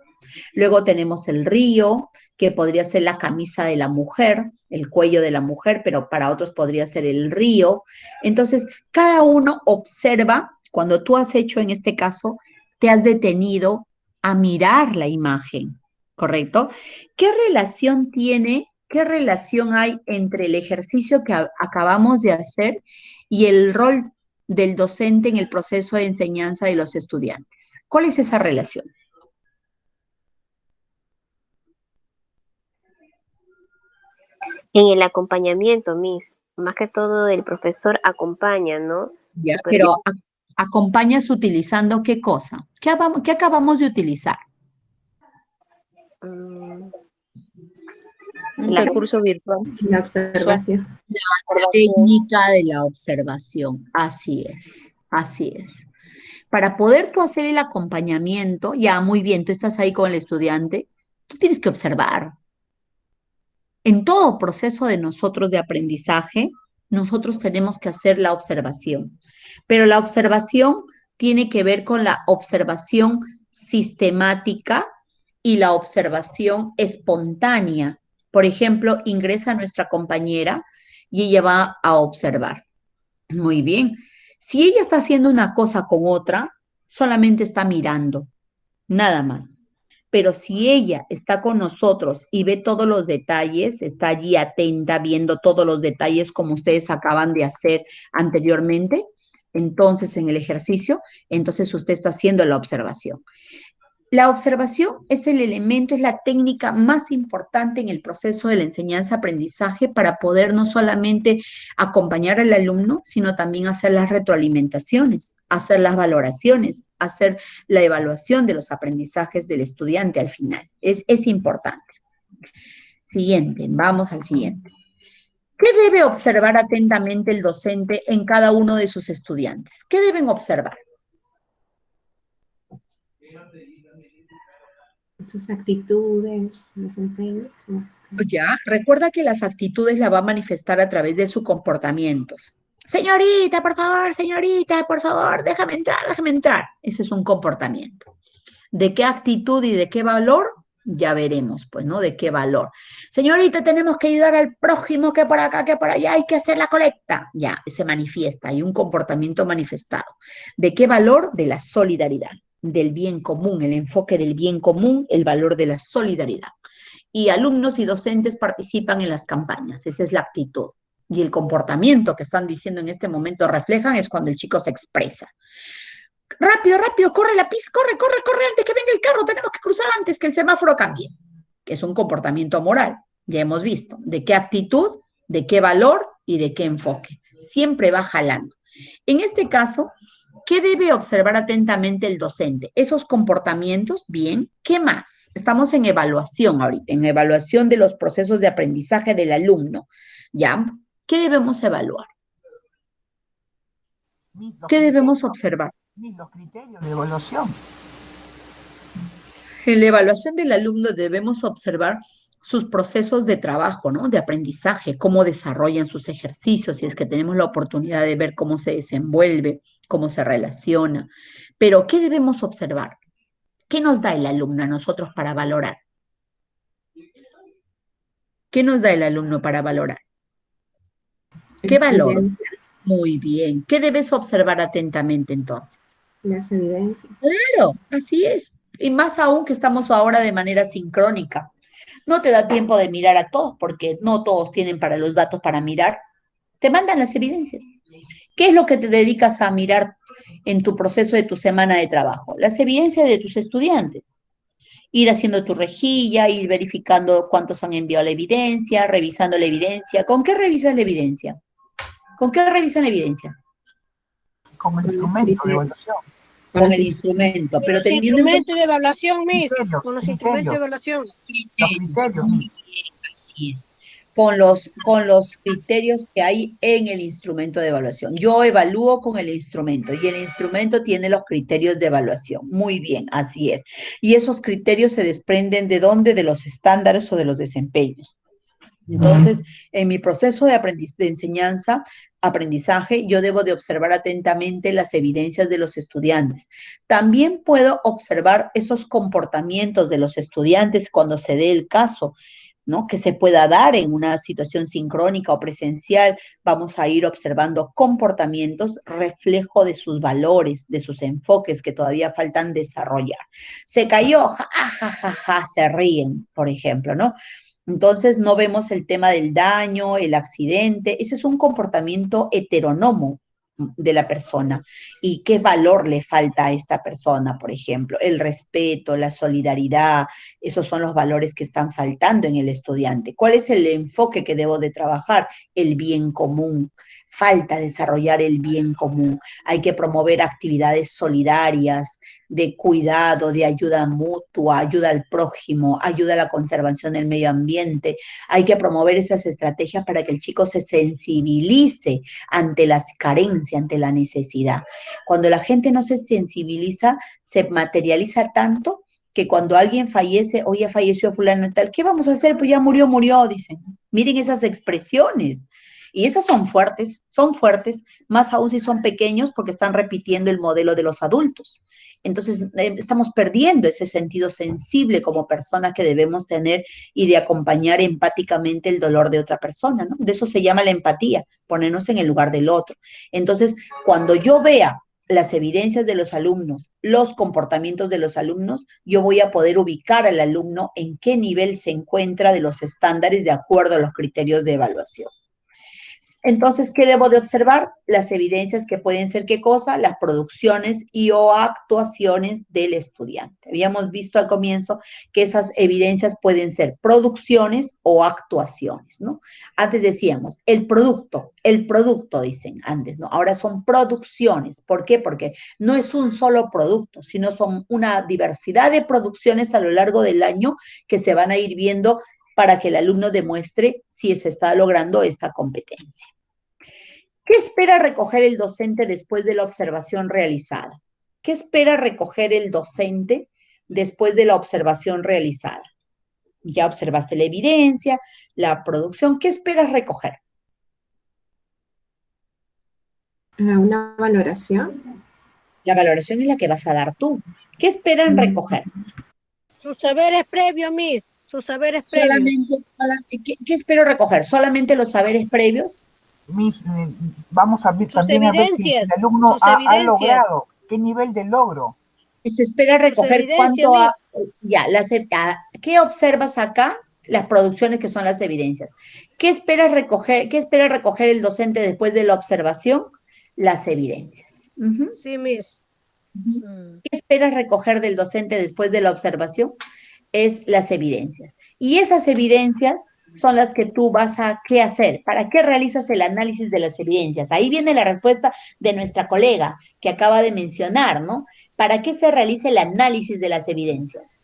Luego tenemos el río, que podría ser la camisa de la mujer, el cuello de la mujer, pero para otros podría ser el río. Entonces, cada uno observa, cuando tú has hecho en este caso, te has detenido a mirar la imagen, ¿correcto? ¿Qué relación tiene, qué relación hay entre el ejercicio que acabamos de hacer y el rol del docente en el proceso de enseñanza de los estudiantes? ¿Cuál es esa relación? En el acompañamiento, Miss, más que todo el profesor acompaña, ¿no? Ya, Supervisa. pero acompañas utilizando qué cosa? ¿Qué acabamos de utilizar? mm, Un la recurso virtual. La observación. observación. Técnica de la observación. Así es, así es. Para poder tú hacer el acompañamiento, ya muy bien, tú estás ahí con el estudiante, tú tienes que observar. En todo proceso de nosotros de aprendizaje, nosotros tenemos que hacer la observación. Pero la observación tiene que ver con la observación sistemática y la observación espontánea. Por ejemplo, ingresa nuestra compañera y ella va a observar. Muy bien. Si ella está haciendo una cosa con otra, solamente está mirando, nada más. Pero si ella está con nosotros y ve todos los detalles, está allí atenta, viendo todos los detalles como ustedes acaban de hacer anteriormente, entonces en el ejercicio, entonces usted está haciendo la observación. La observación es el elemento, es la técnica más importante en el proceso de la enseñanza-aprendizaje para poder no solamente acompañar al alumno, sino también hacer las retroalimentaciones, hacer las valoraciones, hacer la evaluación de los aprendizajes del estudiante al final. Es importante. Siguiente, vamos al siguiente. ¿Qué debe observar atentamente el docente en cada uno de sus estudiantes? ¿Qué deben observar? Sus actitudes, desempeños. ¿No? Ya, recuerda que las actitudes las va a manifestar a través de sus comportamientos. Señorita, por favor, déjame entrar, déjame entrar. Ese es un comportamiento. ¿De qué actitud y de qué valor? Ya veremos, pues, ¿no? ¿De qué valor? Señorita, tenemos que ayudar al prójimo, que por acá, que por allá, hay que hacer la colecta. Ya, se manifiesta, hay un comportamiento manifestado. ¿De qué valor? De la solidaridad, del bien común, el enfoque del bien común, el valor de la solidaridad. Y alumnos y docentes participan en las campañas, esa es la actitud. Y el comportamiento que están diciendo en este momento reflejan es cuando el chico se expresa. Rápido, rápido, corre la pista, corre, antes que venga el carro, tenemos que cruzar antes que el semáforo cambie. Que es un comportamiento moral, ya hemos visto. ¿De qué actitud, de qué valor y de qué enfoque? Siempre va jalando. En este caso, ¿qué debe observar atentamente el docente? Esos comportamientos, bien. ¿Qué más? Estamos en evaluación ahorita, en evaluación de los procesos de aprendizaje del alumno. ¿Ya? ¿Qué debemos evaluar? ¿Qué debemos observar? Los criterios de evaluación. En la evaluación del alumno debemos observar sus procesos de trabajo, ¿no? De aprendizaje, cómo desarrollan sus ejercicios, si es que tenemos la oportunidad de ver cómo se desenvuelve, cómo se relaciona. Pero, ¿qué debemos observar? ¿Qué nos da el alumno a nosotros para valorar? ¿Qué nos da el alumno para valorar? ¿Qué valor? Evidencias. Muy bien. ¿Qué debes observar atentamente entonces? Las evidencias. Claro, así es. Y más aún que estamos ahora de manera sincrónica. No te da tiempo de mirar a todos porque no todos tienen para los datos para mirar. Te mandan las evidencias. ¿Qué es lo que te dedicas a mirar en tu proceso de tu semana de trabajo? Las evidencias de tus estudiantes. Ir haciendo tu rejilla, ir verificando cuántos han enviado la evidencia, revisando la evidencia. ¿Con qué revisas la evidencia? ¿Con qué revisan la evidencia? Como el instrumento de evaluación. Con el instrumento, pero teniendo en cuenta Instrumentos de evaluación, Miss. Criterios, Con los instrumentos de evaluación. Los criterios. muy bien, así es. Con los criterios que hay en el instrumento de evaluación. Yo evalúo con el instrumento y el instrumento tiene los criterios de evaluación. Muy bien, así es. Y esos criterios se desprenden ¿de dónde? De los estándares o de los desempeños. Entonces, en mi proceso de enseñanza, aprendizaje, yo debo de observar atentamente las evidencias de los estudiantes. También puedo observar esos comportamientos de los estudiantes cuando se dé el caso, ¿no? Que se pueda dar en una situación sincrónica o presencial. Vamos a ir observando comportamientos, reflejo de sus valores, de sus enfoques que todavía faltan desarrollar. Se cayó, ja, ja, ja, ja, se ríen, por ejemplo, ¿no? Entonces no vemos el tema del daño, el accidente, ese es un comportamiento heterónomo de la persona y qué valor le falta a esta persona, por ejemplo, el respeto, la solidaridad, esos son los valores que están faltando en el estudiante. ¿Cuál es el enfoque que debo de trabajar? El bien común. Falta desarrollar el bien común. Hay que promover actividades solidarias, de cuidado, de ayuda mutua, ayuda al prójimo, ayuda a la conservación del medio ambiente. Hay que promover esas estrategias para que el chico se sensibilice ante las carencias, ante la necesidad. Cuando la gente no se sensibiliza, se materializa tanto que cuando alguien fallece, o ya falleció fulano y tal, ¿qué vamos a hacer? Pues ya murió, dicen. Miren esas expresiones. Y esas son fuertes, más aún si son pequeños porque están repitiendo el modelo de los adultos. Entonces, estamos perdiendo ese sentido sensible como personas que debemos tener y de acompañar empáticamente el dolor de otra persona, ¿no? De eso se llama la empatía, ponernos en el lugar del otro. Entonces, cuando yo vea las evidencias de los alumnos, los comportamientos de los alumnos, yo voy a poder ubicar al alumno en qué nivel se encuentra de los estándares de acuerdo a los criterios de evaluación. Entonces, ¿qué debo de observar? Las evidencias que pueden ser, ¿qué cosa? Las producciones y o actuaciones del estudiante. Habíamos visto al comienzo que esas evidencias pueden ser producciones o actuaciones, ¿no? Antes decíamos, el producto, dicen antes, ¿no? Ahora son producciones. ¿Por qué? Porque no es un solo producto, sino son una diversidad de producciones a lo largo del año que se van a ir viendo para que el alumno demuestre si se está logrando esta competencia. ¿Qué espera recoger el docente después de la observación realizada? ¿Qué espera recoger el docente después de la observación realizada? Ya observaste la evidencia, la producción, ¿qué esperas recoger? Una valoración. La valoración es la que vas a dar tú. ¿Qué esperan recoger? Sus saberes previos, Miss. Sus saberes previos. ¿Qué espero recoger? ¿Solamente los saberes previos? Vamos a ver también a ver si el alumno ha logrado, qué nivel de logro. Se espera recoger cuánto ¿qué observas acá? Las producciones que son las evidencias. ¿Qué espera recoger el docente después de la observación? Las evidencias. Sí, Miss. ¿Qué esperas recoger del docente después de la observación? Es las evidencias. Y esas evidencias son las que tú vas a ¿qué hacer? ¿Para qué realizas el análisis de las evidencias? Ahí viene la respuesta de nuestra colega que acaba de mencionar, ¿no? ¿Para qué se realiza el análisis de las evidencias?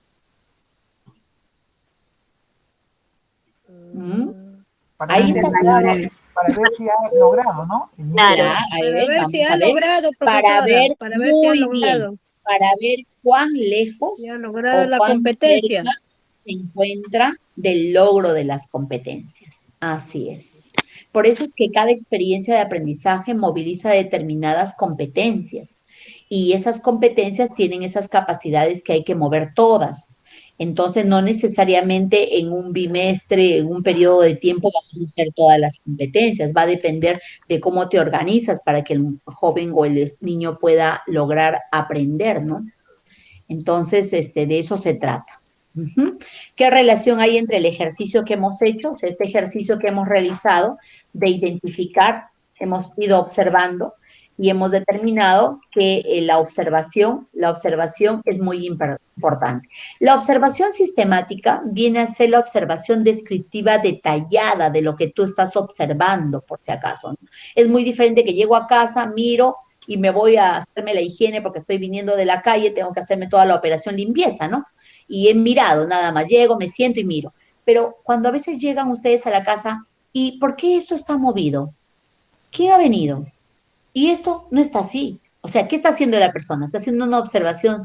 Ahí está claro, para ver si ha logrado, ¿no? Claro. Para ver si ha logrado, para ver si ha logrado. Bien, para ver cuán lejos si ha logrado o la cuán competencia cerca se encuentra del logro de las competencias. Así es. Por eso es que cada experiencia de aprendizaje moviliza determinadas competencias y esas competencias tienen esas capacidades que hay que mover todas. Entonces, no necesariamente en un bimestre, en un periodo de tiempo vamos a hacer todas las competencias. Va a depender de cómo te organizas para que el joven o el niño pueda lograr aprender, ¿no? Entonces, de eso se trata. ¿Qué relación hay entre el ejercicio que hemos hecho, o sea, este ejercicio que hemos realizado de identificar, hemos ido observando y hemos determinado que la observación es muy importante. La observación sistemática viene a ser la observación descriptiva detallada de lo que tú estás observando, por si acaso, ¿no? Es muy diferente que llego a casa, miro y me voy a hacerme la higiene porque estoy viniendo de la calle, tengo que hacerme toda la operación limpieza, ¿no? Y he mirado nada más, llego, me siento y miro. Pero cuando a veces llegan ustedes a la casa, ¿y por qué esto está movido? ¿Quién ha venido? Y esto no está así. O sea, ¿qué está haciendo la persona? Está haciendo una observación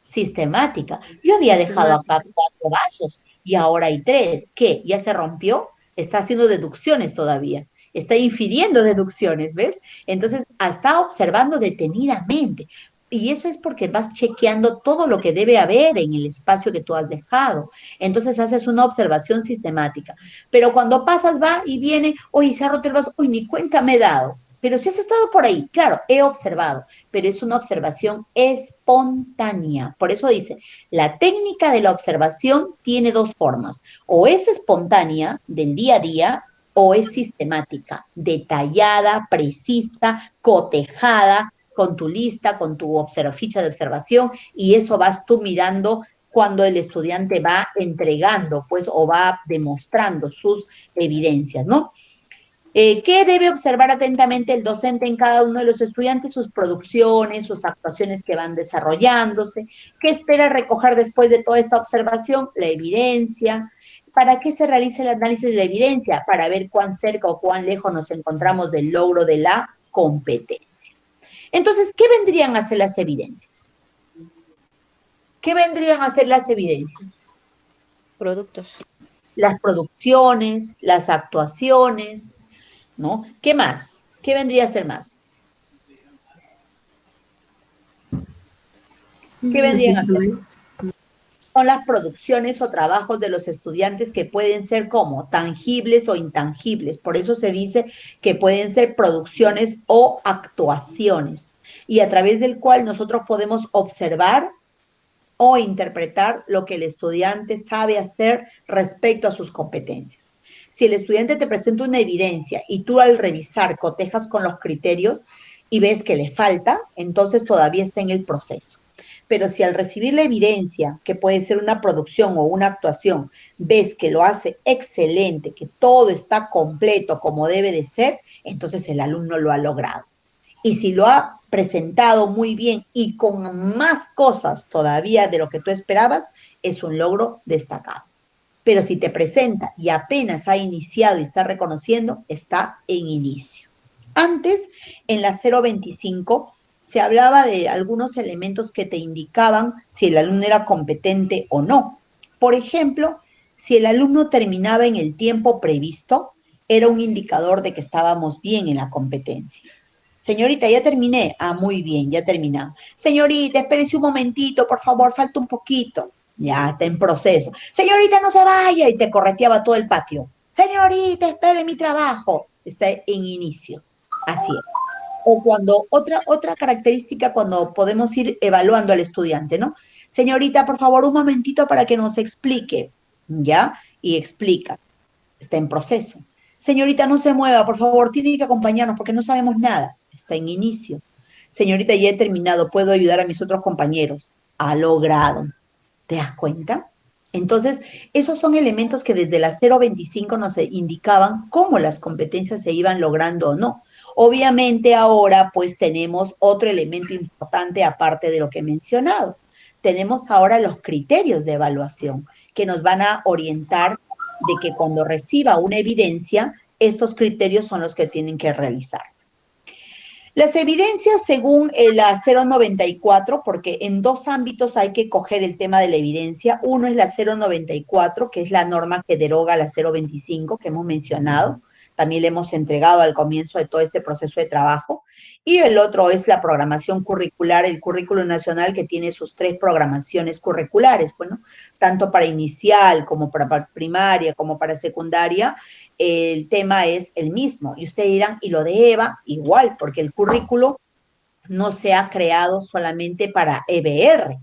sistemática. Yo había dejado acá 4 vasos. y ahora hay 3. ¿Qué? ¿Ya se rompió? Está haciendo deducciones todavía. Está infiriendo deducciones, ¿ves? Entonces, está observando detenidamente. Y eso es porque vas chequeando todo lo que debe haber en el espacio que tú has dejado. Entonces haces una observación sistemática. Pero cuando pasas, va y viene, oye, se ha roto el vaso, uy, ni cuenta me he dado. Pero si has estado por ahí, claro, he observado, pero es una observación espontánea. Por eso dice, la técnica de la observación tiene 2 formas. O es espontánea, del día a día, o es sistemática, detallada, precisa, cotejada, con tu lista, con tu ficha de observación, y eso vas tú mirando cuando el estudiante va entregando, pues, o va demostrando sus evidencias, ¿no? ¿Qué debe observar atentamente el docente en cada uno de los estudiantes? Sus producciones, sus actuaciones que van desarrollándose. ¿Qué espera recoger después de toda esta observación? La evidencia. ¿Para qué se realiza el análisis de la evidencia? Para ver cuán cerca o cuán lejos nos encontramos del logro de la competencia. Entonces, ¿qué vendrían a ser las evidencias? ¿Qué vendrían a ser las evidencias? Productos. Las producciones, las actuaciones, ¿no? ¿Qué más? ¿Qué vendría a ser más? ¿Qué vendrían a ser? Son las producciones o trabajos de los estudiantes que pueden ser como tangibles o intangibles. Por eso se dice que pueden ser producciones o actuaciones, y a través del cual nosotros podemos observar o interpretar lo que el estudiante sabe hacer respecto a sus competencias. Si el estudiante te presenta una evidencia y tú al revisar cotejas con los criterios y ves que le falta, entonces todavía está en el proceso. Pero si al recibir la evidencia, que puede ser una producción o una actuación, ves que lo hace excelente, que todo está completo como debe de ser, entonces el alumno lo ha logrado. Y si lo ha presentado muy bien y con más cosas todavía de lo que tú esperabas, es un logro destacado. Pero si te presenta y apenas ha iniciado y está reconociendo, está en inicio. Antes, en la 025, se hablaba de algunos elementos que te indicaban si el alumno era competente o no. Por ejemplo, si el alumno terminaba en el tiempo previsto, era un indicador de que estábamos bien en la competencia. Señorita, ya terminé. Ah, muy bien, ya terminamos. Señorita, espérese un momentito, por favor, falta un poquito. Ya, está en proceso. Señorita, no se vaya. Y te correteaba todo el patio. Señorita, espere mi trabajo. Está en inicio. Así es. O cuando, otra característica cuando podemos ir evaluando al estudiante, ¿no? Señorita, por favor, un momentito para que nos explique. ¿Ya? Y explica. Está en proceso. Señorita, no se mueva, por favor, tiene que acompañarnos porque no sabemos nada. Está en inicio. Señorita, ya he terminado, puedo ayudar a mis otros compañeros. Ha logrado. ¿Te das cuenta? Entonces, esos son elementos que desde la 025 nos indicaban cómo las competencias se iban logrando o no. Obviamente ahora pues tenemos otro elemento importante aparte de lo que he mencionado. Tenemos ahora los criterios de evaluación que nos van a orientar de que cuando reciba una evidencia, estos criterios son los que tienen que realizarse. Las evidencias según la 094, porque en 2 ámbitos hay que coger el tema de la evidencia. Uno es la 094, que es la norma que deroga la 025 que hemos mencionado. También le hemos entregado al comienzo de todo este proceso de trabajo. Y el otro es la programación curricular, el currículo nacional, que tiene sus 3 programaciones curriculares, bueno, tanto para inicial como para primaria como para secundaria. El tema es el mismo. Y ustedes dirán, ¿y lo de EVA? Igual, porque el currículo no se ha creado solamente para EBR.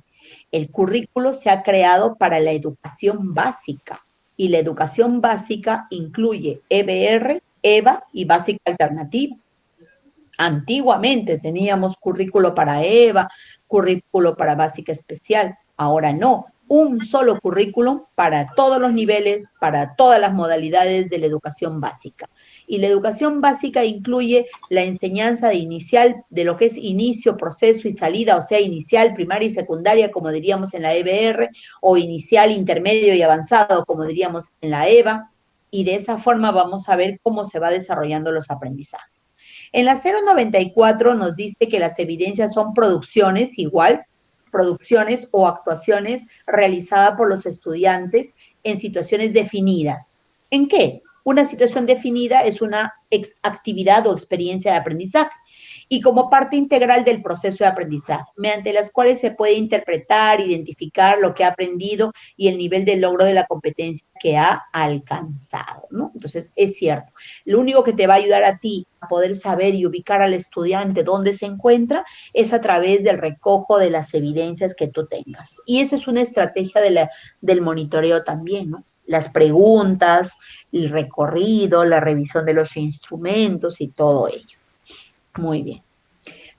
El currículo se ha creado para la educación básica. Y la educación básica incluye EBR, EVA y básica alternativa. Antiguamente teníamos currículo para EVA, currículo para básica especial. Ahora no. Un solo currículum para todos los niveles, para todas las modalidades de la educación básica. Y la educación básica incluye la enseñanza de inicial, de lo que es inicio, proceso y salida, o sea, inicial, primaria y secundaria, como diríamos en la EBR, o inicial, intermedio y avanzado, como diríamos en la EVA, y de esa forma vamos a ver cómo se va desarrollando los aprendizajes. En la 094 nos dice que las evidencias son producciones, igual, producciones o actuaciones realizadas por los estudiantes en situaciones definidas. ¿En qué? Una situación definida es una actividad o experiencia de aprendizaje y como parte integral del proceso de aprendizaje, mediante las cuales se puede interpretar, identificar lo que ha aprendido y el nivel de logro de la competencia que ha alcanzado, ¿no? Entonces, es cierto, lo único que te va a ayudar a ti a poder saber y ubicar al estudiante dónde se encuentra es a través del recojo de las evidencias que tú tengas. Y esa es una estrategia del monitoreo también, ¿no? Las preguntas, el recorrido, la revisión de los instrumentos y todo ello. Muy bien.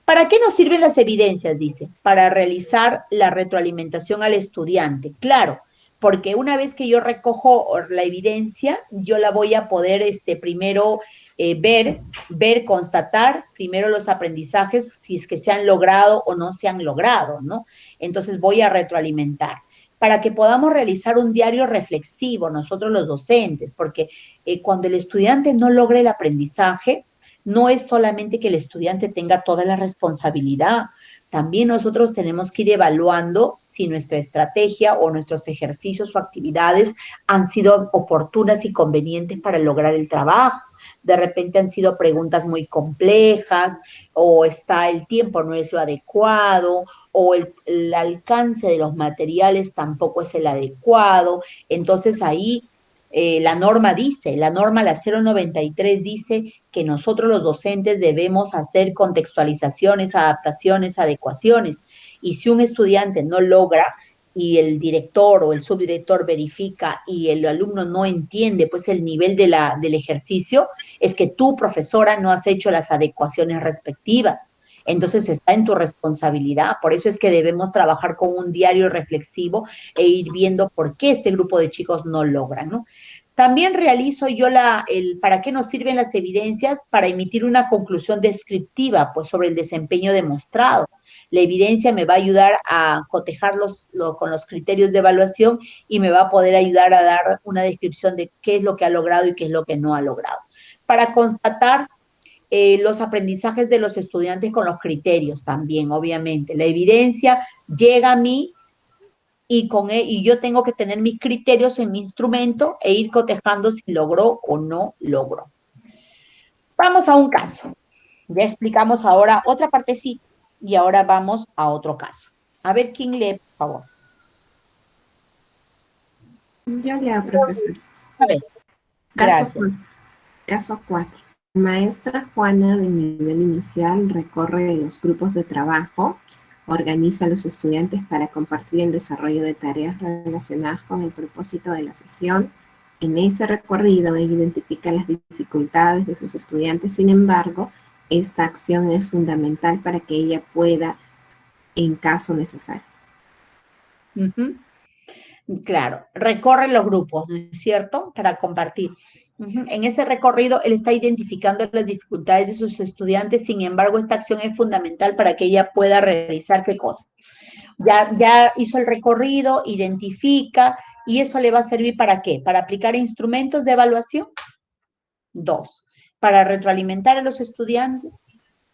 ¿Para qué nos sirven las evidencias? Dice, para realizar la retroalimentación al estudiante. Claro, porque una vez que yo recojo la evidencia, yo la voy a poder primero ver, constatar primero los aprendizajes, si es que se han logrado o no se han logrado, ¿no? Entonces voy a retroalimentar para que podamos realizar un diario reflexivo nosotros los docentes, porque cuando el estudiante no logra el aprendizaje, no es solamente que el estudiante tenga toda la responsabilidad, también nosotros tenemos que ir evaluando si nuestra estrategia o nuestros ejercicios o actividades han sido oportunas y convenientes para lograr el trabajo. De repente han sido preguntas muy complejas, o está el tiempo no es lo adecuado, o el alcance de los materiales tampoco es el adecuado. Entonces ahí la norma dice, la 093 dice que nosotros los docentes debemos hacer contextualizaciones, adaptaciones, adecuaciones. Y si un estudiante no logra y el director o el subdirector verifica y el alumno no entiende pues el nivel del ejercicio, es que tú, profesora, no has hecho las adecuaciones respectivas. Entonces está en tu responsabilidad, por eso es que debemos trabajar con un diario reflexivo e ir viendo por qué este grupo de chicos no logra, ¿no? También realizo yo ¿para qué nos sirven las evidencias? Para emitir una conclusión descriptiva, pues, sobre el desempeño demostrado. La evidencia me va a ayudar a cotejar con los criterios de evaluación y me va a poder ayudar a dar una descripción de qué es lo que ha logrado y qué es lo que no ha logrado. Para constatar los aprendizajes de los estudiantes con los criterios también, obviamente. La evidencia llega a mí y yo tengo que tener mis criterios en mi instrumento e ir cotejando si logró o no logró. Vamos a un caso. Ya explicamos ahora otra partecita y ahora vamos a otro caso. A ver, ¿quién lee, por favor? Yo leo, profesor. A ver, gracias. Caso 4. Maestra Juana de nivel inicial recorre los grupos de trabajo, organiza a los estudiantes para compartir el desarrollo de tareas relacionadas con el propósito de la sesión. En ese recorrido ella identifica las dificultades de sus estudiantes, sin embargo, esta acción es fundamental para que ella pueda en caso necesario. Claro, recorre los grupos, ¿no es cierto? Para compartir. En ese recorrido, él está identificando las dificultades de sus estudiantes, sin embargo, esta acción es fundamental para que ella pueda realizar ¿qué cosa? Ya hizo el recorrido, identifica, y eso le va a servir ¿para qué? Para aplicar instrumentos de evaluación. 2, para retroalimentar a los estudiantes,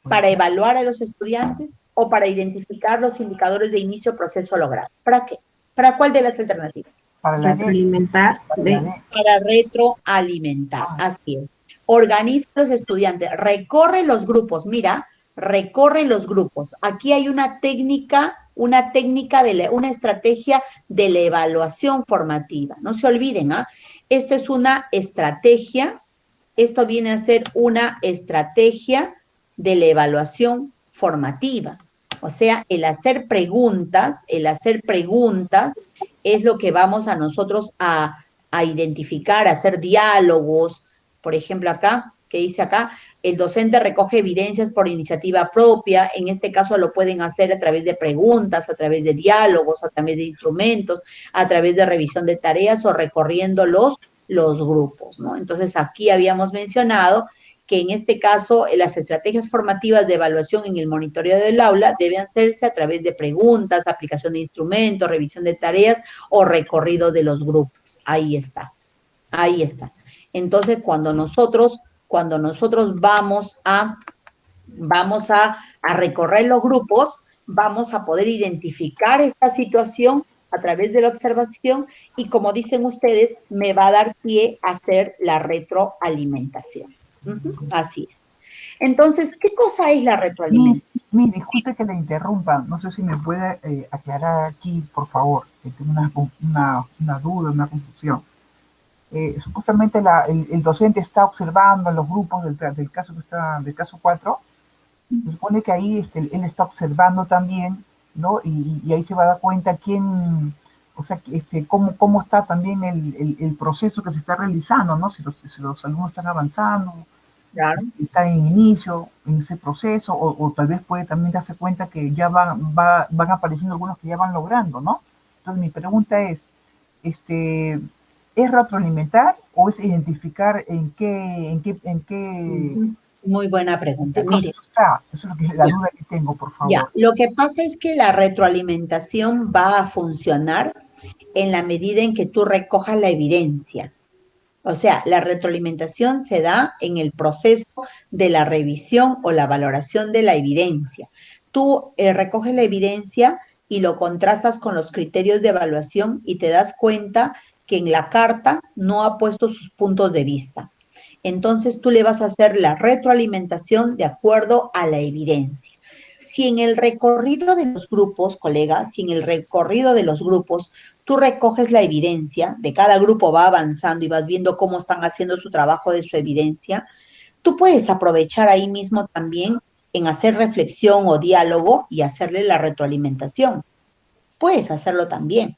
para evaluar a los estudiantes, o para identificar los indicadores de inicio proceso logrado. ¿Para qué? ¿Para cuál de las alternativas? Para retroalimentar. Para retroalimentar, así es. Organiza a los estudiantes, recorre los grupos, mira, recorre los grupos. Aquí hay una estrategia de la evaluación formativa. No se olviden, ¿ah? Esto es una estrategia, esto viene a ser una estrategia de la evaluación formativa. O sea, el hacer preguntas es lo que vamos a nosotros a identificar, a hacer diálogos. Por ejemplo, acá, que dice acá, el docente recoge evidencias por iniciativa propia. En este caso lo pueden hacer a través de preguntas, a través de diálogos, a través de instrumentos, a través de revisión de tareas o recorriendo los grupos, ¿no? Entonces, aquí habíamos mencionado que en este caso las estrategias formativas de evaluación en el monitoreo del aula deben hacerse a través de preguntas, aplicación de instrumentos, revisión de tareas o recorrido de los grupos. Ahí está, ahí está. Entonces, cuando nosotros vamos a recorrer los grupos, vamos a poder identificar esta situación a través de la observación y, como dicen ustedes, me va a dar pie a hacer la retroalimentación. Así es. Entonces, ¿qué cosa es la retroalimentación? Disculpe que le interrumpa, no sé si me puede aclarar aquí, por favor, que tengo una duda, una confusión. Supuestamente el docente está observando en los grupos del caso 4, se supone que ahí él está observando también, ¿no? Y ahí se va a dar cuenta cómo está también el proceso que se está realizando, ¿no? Si los alumnos están avanzando, Claro. están en inicio, en ese proceso, o tal vez puede también darse cuenta que ya van apareciendo algunos que ya van logrando, ¿no? Entonces mi pregunta es, ¿es retroalimentar o es identificar en qué Muy buena pregunta. Mire, eso es la duda que tengo, por favor. Ya, lo que pasa es que la retroalimentación va a funcionar en la medida en que tú recojas la evidencia. O sea, la retroalimentación se da en el proceso de la revisión o la valoración de la evidencia. Tú recoges la evidencia y lo contrastas con los criterios de evaluación y te das cuenta que en la carta no ha puesto sus puntos de vista. Entonces tú le vas a hacer la retroalimentación de acuerdo a la evidencia. Si en el recorrido de los grupos, colegas, si en el recorrido de los grupos tú recoges la evidencia, de cada grupo va avanzando y vas viendo cómo están haciendo su trabajo de su evidencia, tú puedes aprovechar ahí mismo también en hacer reflexión o diálogo y hacerle la retroalimentación. Puedes hacerlo también.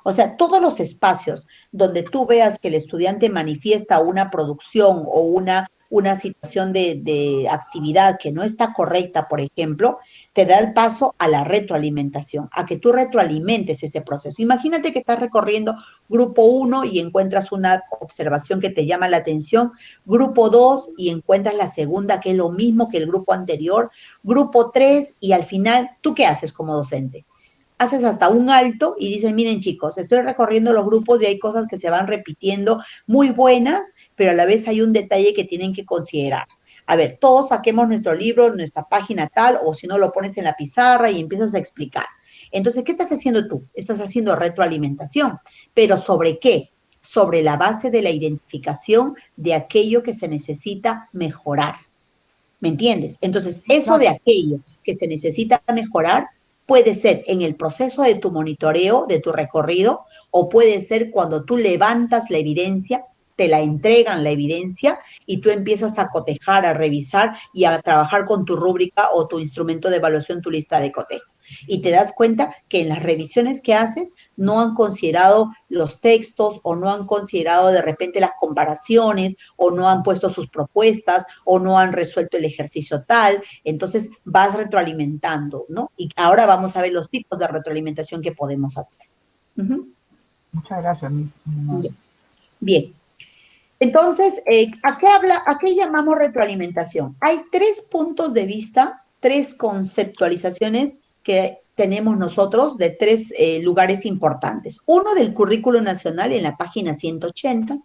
O sea, todos los espacios donde tú veas que el estudiante manifiesta una producción o una situación de actividad que no está correcta, por ejemplo, te da el paso a la retroalimentación, a que tú retroalimentes ese proceso. Imagínate que estás recorriendo grupo 1 y encuentras una observación que te llama la atención, grupo 2 y encuentras la segunda, que es lo mismo que el grupo anterior, grupo 3 y al final, ¿tú qué haces como docente? Haces hasta un alto y dices, miren chicos, estoy recorriendo los grupos y hay cosas que se van repitiendo muy buenas, pero a la vez hay un detalle que tienen que considerar. A ver, todos saquemos nuestro libro, nuestra página tal, o si no lo pones en la pizarra y empiezas a explicar. Entonces, ¿qué estás haciendo tú? Estás haciendo retroalimentación, pero ¿sobre qué? Sobre la base de la identificación de aquello que se necesita mejorar. ¿Me entiendes? Entonces, eso de aquello que se necesita mejorar puede ser en el proceso de tu monitoreo, de tu recorrido, o puede ser cuando tú levantas la evidencia, te la entregan la evidencia y tú empiezas a cotejar, a revisar y a trabajar con tu rúbrica o tu instrumento de evaluación, tu lista de cotejo. Y te das cuenta que en las revisiones que haces no han considerado los textos o no han considerado de repente las comparaciones o no han puesto sus propuestas o no han resuelto el ejercicio tal. Entonces vas retroalimentando, ¿no? Y ahora vamos a ver los tipos de retroalimentación que podemos hacer. Muchas gracias. Bien. Entonces, ¿a qué llamamos retroalimentación? Hay 3 puntos de vista, 3 conceptualizaciones que tenemos nosotros de 3 lugares importantes. Uno del currículo nacional en la página 180,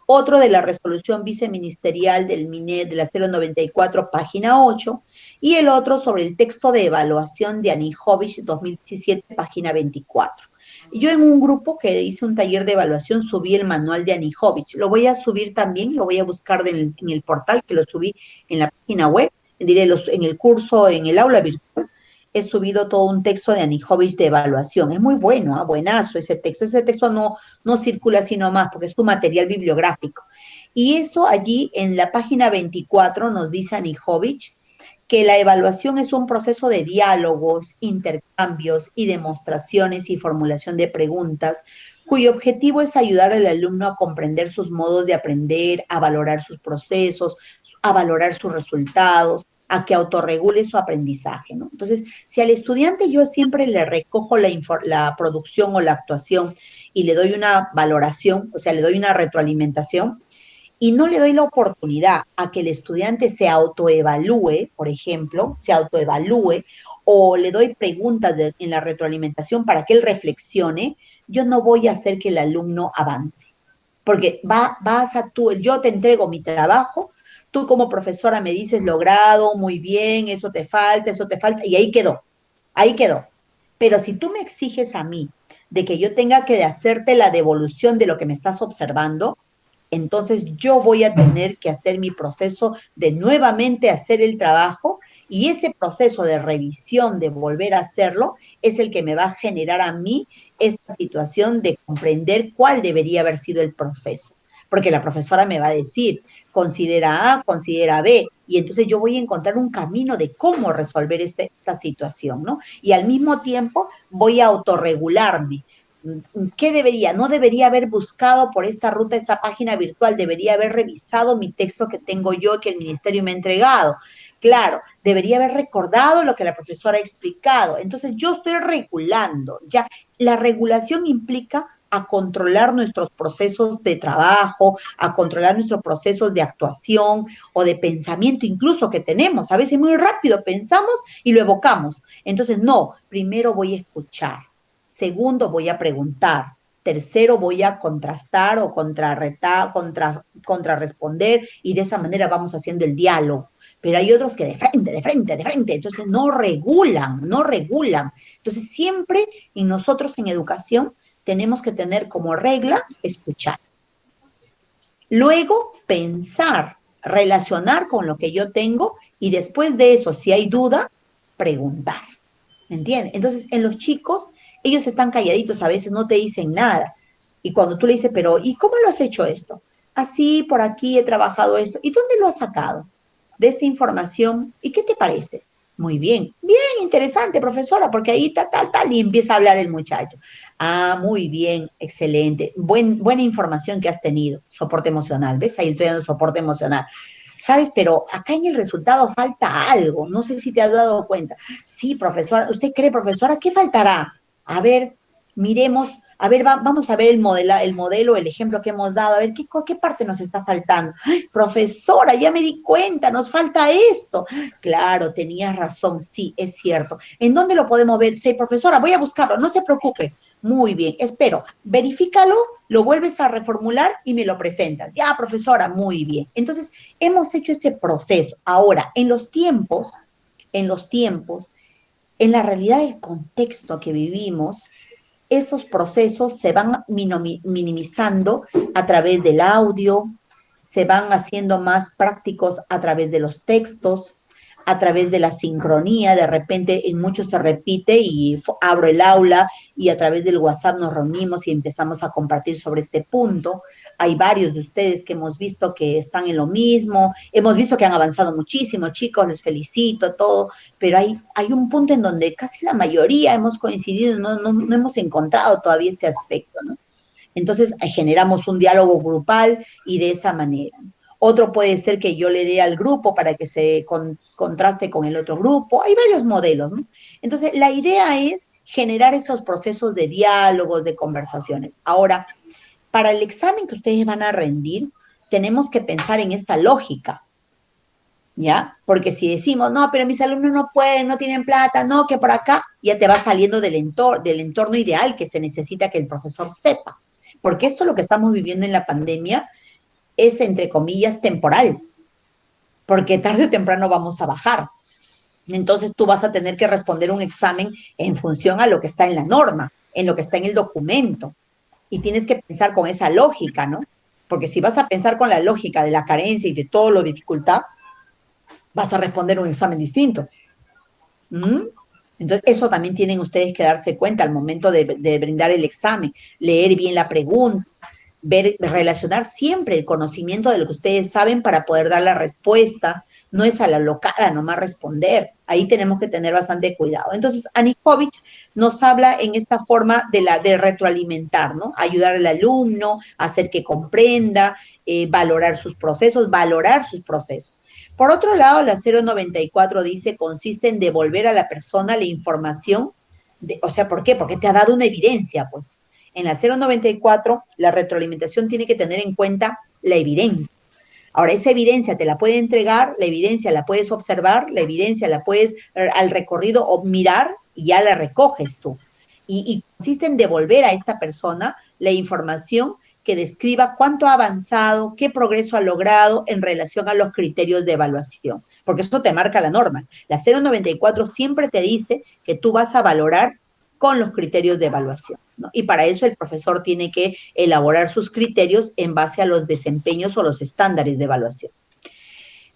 otro de la resolución viceministerial del MINED de la 094, página 8, y el otro sobre el texto de evaluación de Anijovic 2017, página 24. Yo en un grupo que hice un taller de evaluación subí el manual de Anijovic. Lo voy a subir también, lo voy a buscar en el portal, que lo subí en la página web, diré en el curso, en el aula virtual. He subido todo un texto de Anijovic de evaluación. Es muy bueno, buenazo ese texto. Ese texto no circula así nomás, porque es tu material bibliográfico. Y eso allí en la página 24 nos dice Anijovic que la evaluación es un proceso de diálogos, intercambios y demostraciones y formulación de preguntas, cuyo objetivo es ayudar al alumno a comprender sus modos de aprender, a valorar sus procesos, a valorar sus resultados, a que autorregule su aprendizaje, ¿no? Entonces, si al estudiante yo siempre le recojo la producción o la actuación y le doy una valoración, o sea, le doy una retroalimentación, y no le doy la oportunidad a que el estudiante se autoevalúe, por ejemplo, se autoevalúe, o le doy preguntas en la retroalimentación para que él reflexione, yo no voy a hacer que el alumno avance. Porque yo te entrego mi trabajo, tú como profesora me dices logrado, muy bien, eso te falta, y ahí quedó. ahí quedó. Pero si tú me exiges a mí de que yo tenga que hacerte la devolución de lo que me estás observando, entonces yo voy a tener que hacer mi proceso de nuevamente hacer el trabajo, y ese proceso de revisión, de volver a hacerlo, es el que me va a generar a mí esta situación de comprender cuál debería haber sido el proceso. Porque la profesora me va a decir, considera A, considera B, y entonces yo voy a encontrar un camino de cómo resolver esta situación, ¿no? Y al mismo tiempo voy a autorregularme. ¿Qué debería? No debería haber buscado por esta ruta, esta página virtual, debería haber revisado mi texto que tengo yo, que el ministerio me ha entregado. Claro, debería haber recordado lo que la profesora ha explicado. Entonces yo estoy regulando. Ya, la regulación implica a controlar nuestros procesos de trabajo, a controlar nuestros procesos de actuación o de pensamiento incluso que tenemos. A veces muy rápido pensamos y lo evocamos. Entonces, no, primero voy a escuchar. Segundo, voy a preguntar. Tercero, voy a contrastar o contrarresponder, y de esa manera vamos haciendo el diálogo. Pero hay otros que de frente, de frente, de frente, entonces no regulan, no regulan. Entonces siempre en nosotros en educación tenemos que tener como regla escuchar. Luego pensar, relacionar con lo que yo tengo, y después de eso, si hay duda, preguntar. ¿Me entiendes? Entonces, en los chicos, ellos están calladitos, a veces no te dicen nada. Y cuando tú le dices, pero, ¿y cómo lo has hecho esto? Así, por aquí he trabajado esto. ¿Y dónde lo has sacado? De esta información. ¿Y qué te parece? Muy bien. Bien, interesante, profesora, porque ahí tal, y empieza a hablar el muchacho. Ah, muy bien, excelente. Buena información que has tenido. Soporte emocional, ¿ves? Ahí estoy dando soporte emocional. ¿Sabes? Pero acá en el resultado falta algo. No sé si te has dado cuenta. Sí, profesora. ¿Usted cree, profesora? ¿Qué faltará? A ver, miremos. A ver, vamos a ver el modelo, el ejemplo que hemos dado. A ver, ¿qué parte nos está faltando? ¡Ay, profesora, ya me di cuenta, nos falta esto! Claro, tenías razón. Sí, es cierto. ¿En dónde lo podemos ver? Sí, profesora, voy a buscarlo. No se preocupe. Muy bien, espero. Verifícalo, lo vuelves a reformular y me lo presentas. Ya, profesora, muy bien. Entonces, hemos hecho ese proceso. Ahora, en los tiempos, en la realidad del contexto que vivimos, esos procesos se van minimizando a través del audio, se van haciendo más prácticos a través de los textos, a través de la sincronía. De repente en muchos se repite y abro el aula y a través del WhatsApp nos reunimos y empezamos a compartir sobre este punto. Hay varios de ustedes que hemos visto que están en lo mismo, hemos visto que han avanzado muchísimo, chicos, les felicito, todo, pero hay un punto en donde casi la mayoría hemos coincidido, no hemos encontrado todavía este aspecto, ¿no? Entonces generamos un diálogo grupal y de esa manera. Otro puede ser que yo le dé al grupo para que se contraste con el otro grupo. Hay varios modelos, ¿no? Entonces, la idea es generar esos procesos de diálogos, de conversaciones. Ahora, para el examen que ustedes van a rendir, tenemos que pensar en esta lógica, ¿ya? Porque si decimos, no, pero mis alumnos no pueden, no tienen plata, no, que por acá, ya te va saliendo del entorno ideal que se necesita que el profesor sepa. Porque esto, lo que estamos viviendo en la pandemia, es, entre comillas, temporal, porque tarde o temprano vamos a bajar. Entonces tú vas a tener que responder un examen en función a lo que está en la norma, en lo que está en el documento, y tienes que pensar con esa lógica, ¿no? Porque si vas a pensar con la lógica de la carencia y de todo lo dificultad, vas a responder un examen distinto. ¿Mm? Entonces, eso también tienen ustedes que darse cuenta al momento de brindar el examen, leer bien la pregunta, relacionar siempre el conocimiento de lo que ustedes saben para poder dar la respuesta. No es a la locada nomás responder. Ahí tenemos que tener bastante cuidado. Entonces, Anikovich nos habla en esta forma de retroalimentar, ¿no? Ayudar al alumno, hacer que comprenda, valorar sus procesos. Por otro lado, la 094 dice, consiste en devolver a la persona la información, o sea, ¿por qué? Porque te ha dado una evidencia, pues. En la 094, la retroalimentación tiene que tener en cuenta la evidencia. Ahora, esa evidencia te la puede entregar, la evidencia la puedes observar, la evidencia la puedes al recorrido o mirar y ya la recoges tú. Y consiste en devolver a esta persona la información que describa cuánto ha avanzado, qué progreso ha logrado en relación a los criterios de evaluación. porque eso te marca la norma. La 094 siempre te dice que tú vas a valorar con los criterios de evaluación, ¿no? Y para eso el profesor tiene que elaborar sus criterios en base a los desempeños o los estándares de evaluación.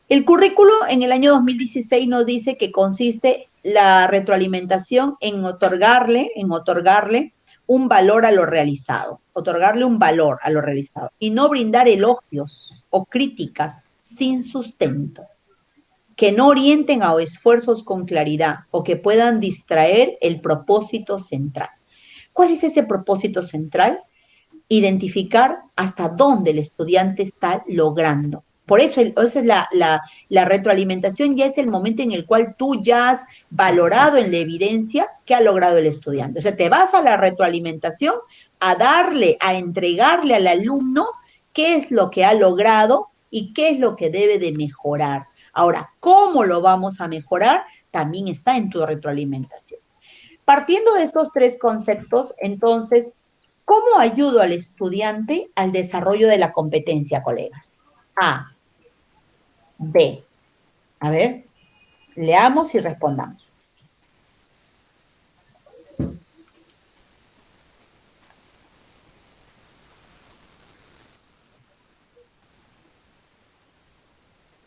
El currículo en el año 2016 nos dice que consiste la retroalimentación en otorgarle un valor a lo realizado, otorgarle un valor a lo realizado y no brindar elogios o críticas sin sustento, que no orienten a esfuerzos con claridad o que puedan distraer el propósito central. ¿Cuál es ese propósito central? Identificar hasta dónde el estudiante está logrando. Por eso, esa es la retroalimentación, ya es el momento en el cual tú ya has valorado en la evidencia qué ha logrado el estudiante. O sea, te vas a la retroalimentación a darle, a entregarle al alumno qué es lo que ha logrado y qué es lo que debe de mejorar. Ahora, ¿cómo lo vamos a mejorar? También está en tu retroalimentación. Partiendo de estos tres conceptos, entonces, ¿cómo ayudo al estudiante al desarrollo de la competencia, colegas? A, B. A ver, leamos y respondamos.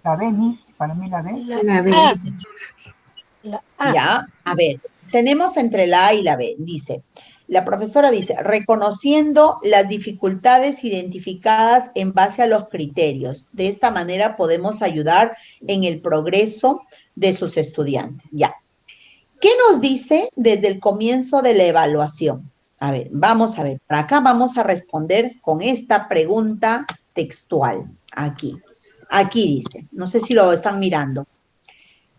La B, Miss, para mí la B. La B. A. La A. Ya, a ver, tenemos entre la A y la B, dice, la profesora dice, reconociendo las dificultades identificadas en base a los criterios. De esta manera podemos ayudar en el progreso de sus estudiantes. Ya. ¿Qué nos dice desde el comienzo de la evaluación? A ver, vamos a ver, para acá vamos a responder con esta pregunta textual, aquí. Aquí dice, no sé si lo están mirando.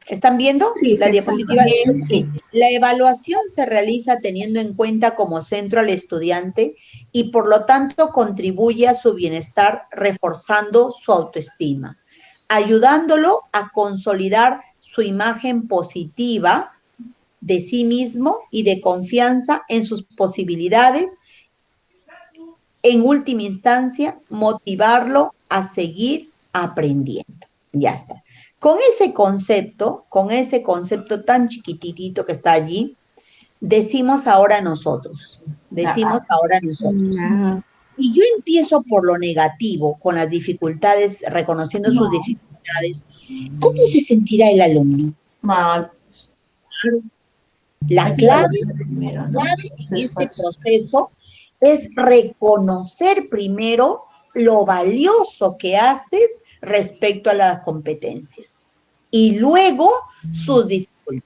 ¿Están viendo Sí, la sí, diapositiva? exacto. Sí. La evaluación se realiza teniendo en cuenta como centro al estudiante y por lo tanto contribuye a su bienestar reforzando su autoestima, ayudándolo a consolidar su imagen positiva de sí mismo y de confianza en sus posibilidades. En última instancia, motivarlo a seguir aprendiendo. Ya está. Con ese concepto tan chiquititito que está allí, decimos ahora nosotros. Decimos ahora nosotros. No. Y yo empiezo por lo negativo, con las dificultades, reconociendo sus dificultades. ¿Cómo se sentirá el alumno? Mal. La Hay que clave valorar primero, ¿no? en este Después. proceso es reconocer primero lo valioso que haces respecto a las competencias y luego sus dificultades.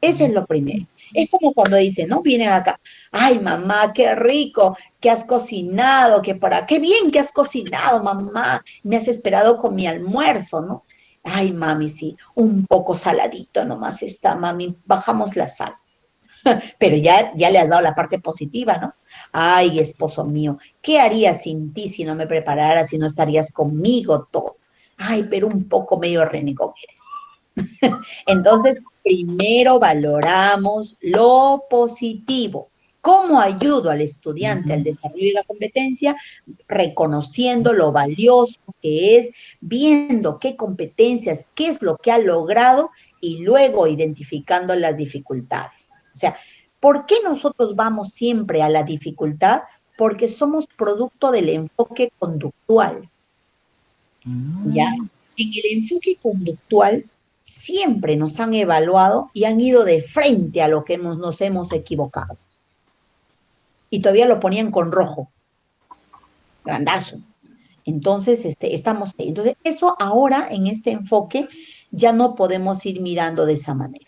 Eso es lo primero. Es como cuando dicen, ¿no? Vienen acá, ay, mamá, qué rico, que has cocinado, qué bien que has cocinado, mamá, me has esperado con mi almuerzo, ¿no? Ay, mami, sí, un poco saladito nomás está, mami, bajamos la sal. Pero ya le has dado la parte positiva, ¿no? Ay, esposo mío, ¿qué harías sin ti si no me prepararas, si no estarías conmigo todo? Ay, pero un poco medio renegón eres. Entonces, primero valoramos lo positivo. ¿Cómo ayudo al estudiante al desarrollo de la competencia? Reconociendo lo valioso que es, viendo qué competencias, qué es lo que ha logrado y luego identificando las dificultades. O sea, ¿por qué nosotros vamos siempre a la dificultad? Porque somos producto del enfoque conductual, ¿ya? En el enfoque conductual siempre nos han evaluado y han ido de frente a lo que nos hemos equivocado. Y todavía lo ponían con rojo, grandazo. Entonces, estamos ahí. Entonces, eso ahora, en este enfoque, ya no podemos ir mirando de esa manera.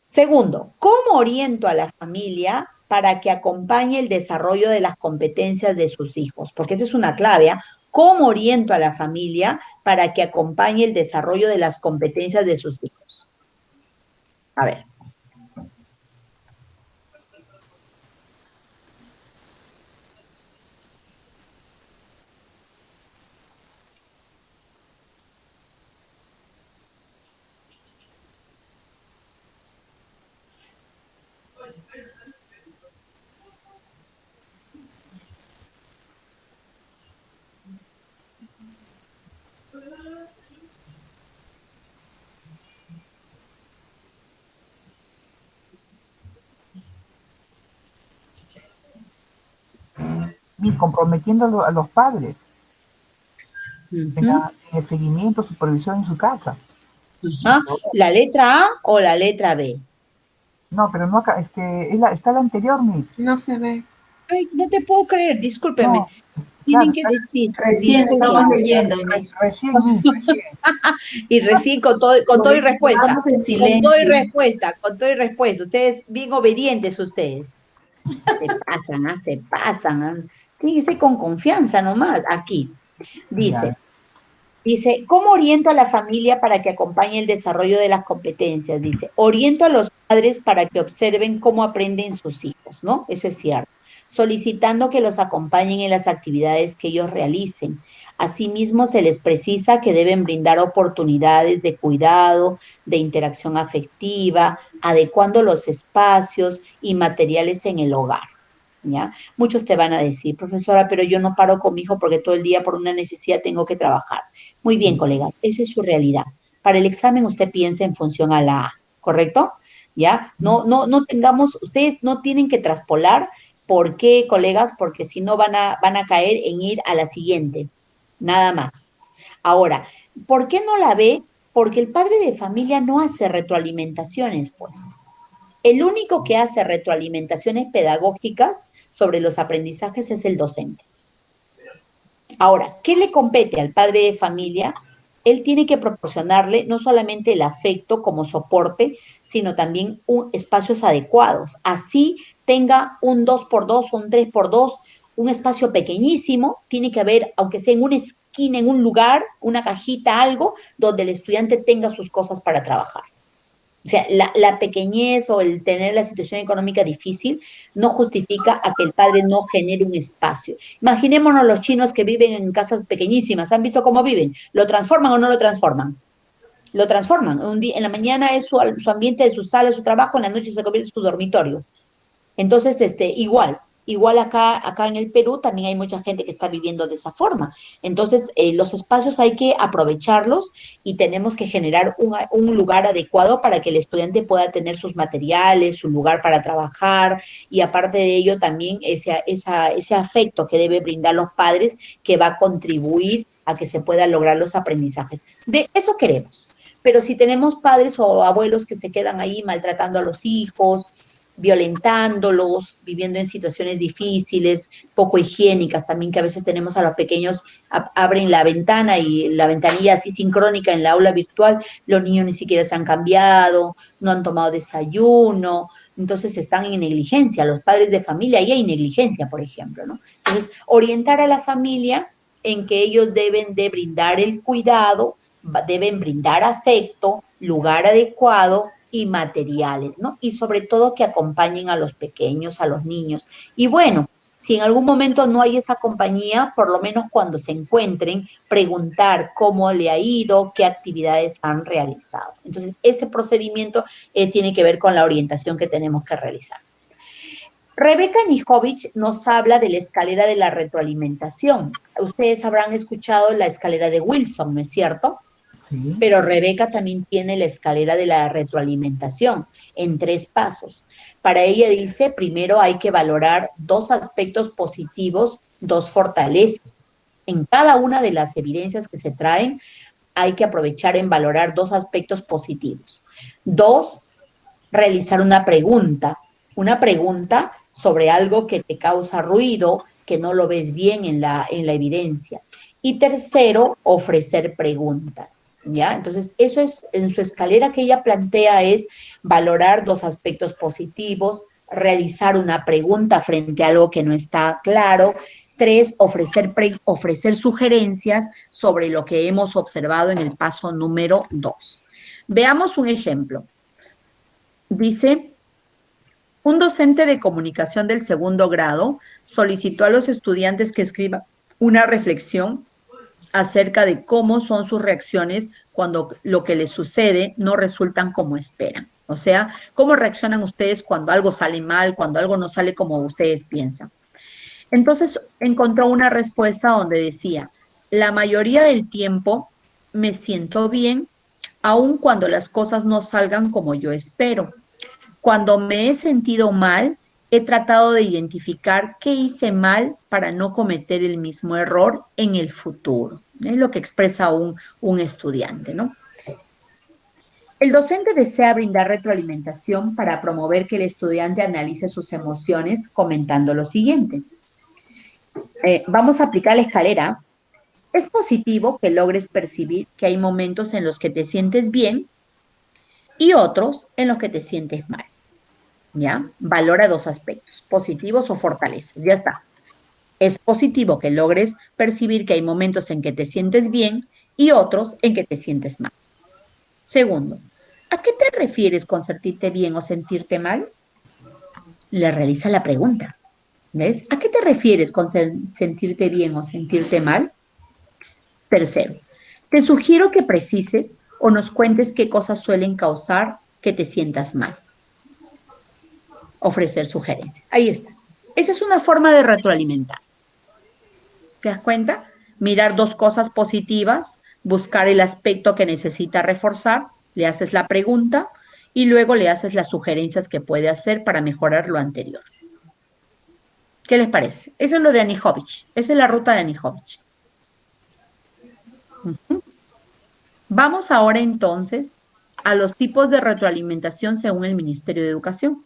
Segundo, ¿cómo oriento a la familia para que acompañe el desarrollo de las competencias de sus hijos? Porque esa es una clave, ¿eh? ¿Cómo oriento a la familia para que acompañe el desarrollo de las competencias de sus hijos? A ver. y comprometiendo a los padres Ujú. en el seguimiento, supervisión en su casa. Ajá. ¿La letra A o la letra B? No, pero no acá, está la anterior, Miss. No se ve. Ay, no te puedo creer, discúlpeme. No, Tienen claro, que decir, Recién estamos disculpa, leyendo, Miss. recién, Miss, recién. y recién con Por todo y eso respuesta, vamos en con todo y silencio. respuesta, con todo y respuesta. Ustedes bien obedientes ustedes. Se pasan. ¿Ah? Tiene que ser con confianza nomás. Aquí Ya. dice, ¿cómo oriento a la familia para que acompañe el desarrollo de las competencias? Dice, oriento a los padres para que observen cómo aprenden sus hijos, ¿no? Eso es cierto. Solicitando que los acompañen en las actividades que ellos realicen. Asimismo, se les precisa que deben brindar oportunidades de cuidado, de interacción afectiva, adecuando los espacios y materiales en el hogar. ¿Ya? Muchos te van a decir, profesora, pero yo no paro con mi hijo porque todo el día por una necesidad tengo que trabajar. Muy bien, colega, esa es su realidad. Para el examen usted piensa en función a la A, ¿correcto? ¿Ya? No tengamos, ustedes no tienen que traspolar. ¿Por qué, colegas? Porque si no van a caer en ir a la siguiente. Nada más. Ahora, ¿por qué no la ve? Porque el padre de familia no hace retroalimentaciones, pues. El único que hace retroalimentaciones pedagógicas sobre los aprendizajes es el docente. Ahora, ¿qué le compete al padre de familia? Él tiene que proporcionarle no solamente el afecto como soporte, sino también espacios adecuados. Así tenga un 2x2, un 3x2, un espacio pequeñísimo, tiene que haber, aunque sea en una esquina, en un lugar, una cajita, algo, donde el estudiante tenga sus cosas para trabajar. O sea, la pequeñez o el tener la situación económica difícil no justifica a que el padre no genere un espacio. Imaginémonos los chinos que viven en casas pequeñísimas. ¿Han visto cómo viven? ¿Lo transforman o no lo transforman? Lo transforman. Un día, en la mañana es su ambiente de su sala, su trabajo, en la noche se convierte en su dormitorio. Entonces, igual acá en el Perú también hay mucha gente que está viviendo de esa forma. Entonces, los espacios hay que aprovecharlos y tenemos que generar un lugar adecuado para que el estudiante pueda tener sus materiales, su lugar para trabajar y aparte de ello también ese afecto que debe brindar los padres que va a contribuir a que se puedan lograr los aprendizajes. De eso queremos. Pero si tenemos padres o abuelos que se quedan ahí maltratando a los hijos, violentándolos, viviendo en situaciones difíciles, poco higiénicas también, que a veces tenemos a los pequeños, abren la ventana y la ventanilla así sincrónica en la aula virtual, los niños ni siquiera se han cambiado, no han tomado desayuno, entonces están en negligencia, los padres de familia, ahí hay negligencia, por ejemplo, ¿no? Entonces, orientar a la familia en que ellos deben de brindar el cuidado, deben brindar afecto, lugar adecuado, y materiales, ¿no? Y sobre todo que acompañen a los pequeños, a los niños. Y bueno, si en algún momento no hay esa compañía, por lo menos cuando se encuentren, preguntar cómo le ha ido, qué actividades han realizado. Entonces, ese procedimiento tiene que ver con la orientación que tenemos que realizar. Rebeca Nijovic nos habla de la escalera de la retroalimentación. Ustedes habrán escuchado la escalera de Wilson, ¿no es cierto? Sí. Pero Rebeca también tiene la escalera de la retroalimentación en 3 pasos. Para ella dice, primero hay que valorar 2 aspectos positivos, 2 fortalezas. En cada una de las evidencias que se traen, hay que aprovechar en valorar 2 aspectos positivos. 2, realizar una pregunta sobre algo que te causa ruido, que no lo ves bien en la evidencia. Y tercero, ofrecer preguntas. ¿Ya? Entonces, eso es, en su escalera que ella plantea es valorar 2 aspectos positivos, realizar una pregunta frente a algo que no está claro, 3, ofrecer sugerencias sobre lo que hemos observado en el paso número 2. Veamos un ejemplo. Dice, un docente de comunicación del 2º grado solicitó a los estudiantes que escriban una reflexión acerca de cómo son sus reacciones cuando lo que les sucede no resultan como esperan. O sea, cómo reaccionan ustedes cuando algo sale mal, cuando algo no sale como ustedes piensan. Entonces encontró una respuesta donde decía, la mayoría del tiempo me siento bien, aun cuando las cosas no salgan como yo espero. Cuando me he sentido mal, he tratado de identificar qué hice mal para no cometer el mismo error en el futuro. Es lo que expresa un estudiante, ¿no? El docente desea brindar retroalimentación para promover que el estudiante analice sus emociones comentando lo siguiente. Vamos a aplicar la escalera. Es positivo que logres percibir que hay momentos en los que te sientes bien y otros en los que te sientes mal. ¿Ya? Valora dos aspectos, positivos o fortalezas. Ya está. Es positivo que logres percibir que hay momentos en que te sientes bien y otros en que te sientes mal. Segundo, ¿a qué te refieres con sentirte bien o sentirte mal? Le realiza la pregunta. ¿Ves? ¿A qué te refieres con sentirte bien o sentirte mal? Tercero, te sugiero que precises o nos cuentes qué cosas suelen causar que te sientas mal. Ofrecer sugerencias. Ahí está. Esa es una forma de retroalimentar. ¿Te das cuenta? Mirar dos cosas positivas, buscar el aspecto que necesita reforzar, le haces la pregunta y luego le haces las sugerencias que puede hacer para mejorar lo anterior. ¿Qué les parece? Eso es lo de Anijovic. Esa es la ruta de Anijovic. Vamos ahora entonces a los tipos de retroalimentación según el Ministerio de Educación.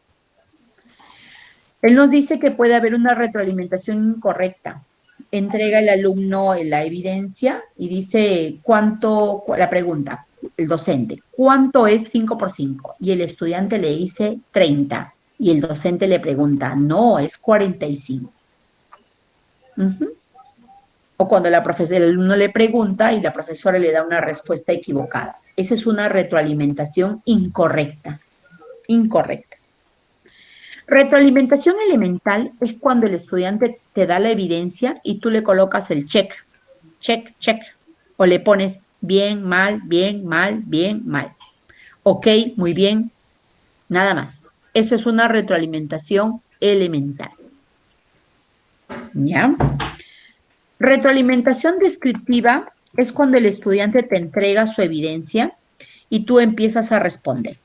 Él nos dice que puede haber una retroalimentación incorrecta. Entrega el alumno la evidencia y dice la pregunta, el docente, ¿cuánto es 5 por 5? Y el estudiante le dice 30. Y el docente le pregunta, no, es 45. O cuando el alumno le pregunta y la profesora le da una respuesta equivocada. Esa es una retroalimentación incorrecta. Incorrecta. Retroalimentación elemental es cuando el estudiante te da la evidencia y tú le colocas el check, o le pones bien, mal, bien, mal, bien, mal. Ok, muy bien, nada más. Eso es una retroalimentación elemental. ¿Ya? Retroalimentación descriptiva es cuando el estudiante te entrega su evidencia y tú empiezas a responder.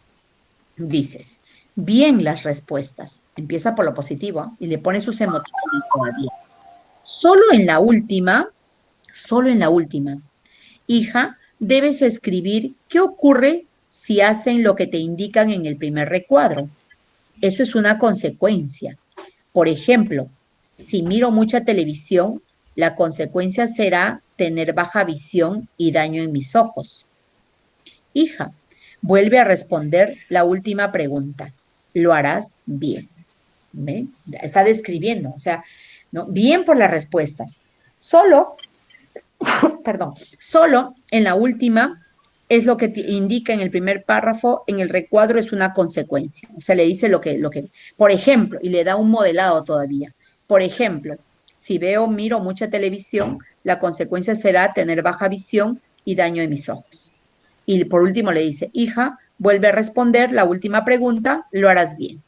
Dices, bien las respuestas. Empieza por lo positivo y le pone sus emoticones todavía. Solo en la última, hija, debes escribir qué ocurre si hacen lo que te indican en el primer recuadro. Eso es una consecuencia. Por ejemplo, si miro mucha televisión, la consecuencia será tener baja visión y daño en mis ojos. Hija, vuelve a responder la última pregunta. Lo harás bien. ¿Ve? Está describiendo, o sea, ¿no? Bien por las respuestas. Solo en la última es lo que indica en el primer párrafo, en el recuadro es una consecuencia. O sea, le dice lo que, por ejemplo, y le da un modelado todavía. Por ejemplo, si miro mucha televisión, la consecuencia será tener baja visión y daño en mis ojos. Y por último le dice, hija, vuelve a responder la última pregunta, lo harás bien.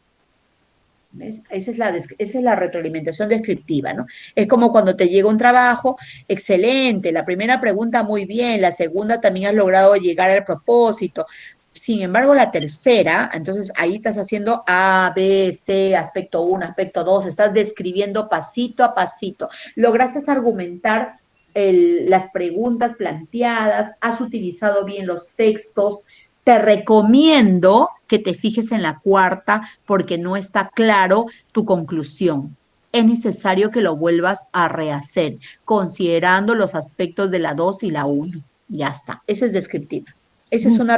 ¿Ves? Esa es la retroalimentación descriptiva, ¿no? Es como cuando te llega un trabajo, excelente, la primera pregunta muy bien, la segunda también has logrado llegar al propósito. Sin embargo, la tercera, entonces ahí estás haciendo A, B, C, aspecto 1, aspecto 2, estás describiendo pasito a pasito. Lograste argumentar las preguntas planteadas, has utilizado bien los textos. Te recomiendo que te fijes en la cuarta porque no está claro tu conclusión. Es necesario que lo vuelvas a rehacer, considerando los aspectos de la 2 y la 1. Ya está, esa es descriptiva. Esa es una...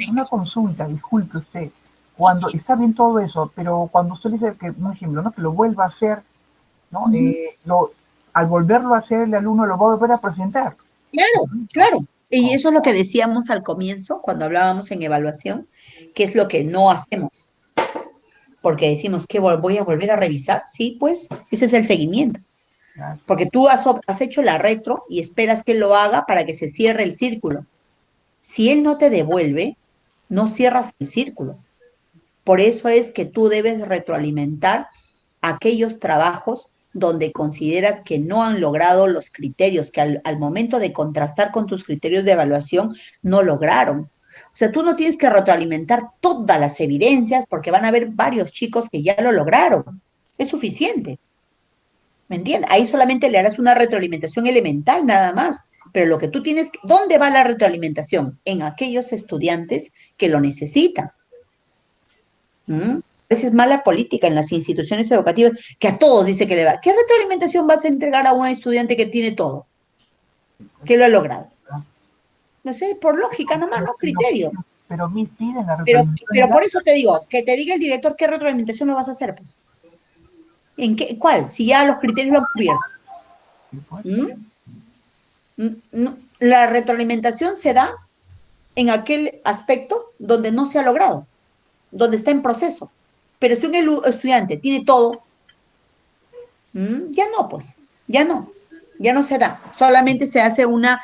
Una consulta, disculpe usted. Cuando está bien todo eso, pero cuando usted dice que, un ejemplo, ¿no? Que lo vuelva a hacer, ¿no? Al volverlo a hacer, el alumno lo va a volver a presentar. Claro. Y eso es lo que decíamos al comienzo, cuando hablábamos en evaluación, que es lo que no hacemos. Porque decimos que voy a volver a revisar. Sí, pues, ese es el seguimiento. Porque tú has hecho la retro y esperas que él lo haga para que se cierre el círculo. Si él no te devuelve, no cierras el círculo. Por eso es que tú debes retroalimentar aquellos trabajos donde consideras que no han logrado los criterios, que al momento de contrastar con tus criterios de evaluación no lograron. O sea, tú no tienes que retroalimentar todas las evidencias porque van a haber varios chicos que ya lo lograron. Es suficiente. ¿Me entiendes? Ahí solamente le harás una retroalimentación elemental nada más. Pero lo que tú tienes, ¿dónde va la retroalimentación? En aquellos estudiantes que lo necesitan. ¿Mm? A veces mala política en las instituciones educativas, que a todos dice que le va. ¿Qué retroalimentación vas a entregar a un estudiante que tiene todo? Que lo ha logrado. No sé, por lógica nomás, no criterio. Pero Miss piden la Pero retroalimentación. por eso te digo, que te diga el director qué retroalimentación lo vas a hacer, pues. ¿En qué, cuál? Si ya los criterios lo han cubierto. La retroalimentación se da en aquel aspecto donde no se ha logrado, donde está en proceso. Pero si un estudiante tiene todo, ya no, pues, ya no se da. Solamente se hace una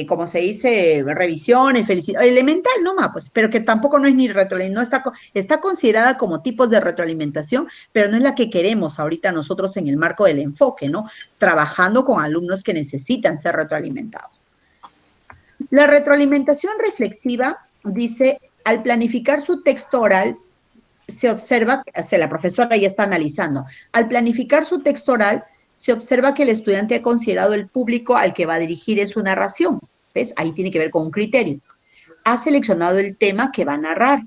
como se dice, revisiones, elemental nomás, pues, pero que tampoco no es ni retroalimentación, no está considerada como tipos de retroalimentación, pero no es la que queremos ahorita nosotros en el marco del enfoque, ¿no? Trabajando con alumnos que necesitan ser retroalimentados. La retroalimentación reflexiva dice, al planificar su texto oral, se observa, o sea, la profesora ya está analizando, al planificar su texto oral, se observa que el estudiante ha considerado el público al que va a dirigir en su narración. ¿Ves? Ahí tiene que ver con un criterio. Ha seleccionado el tema que va a narrar.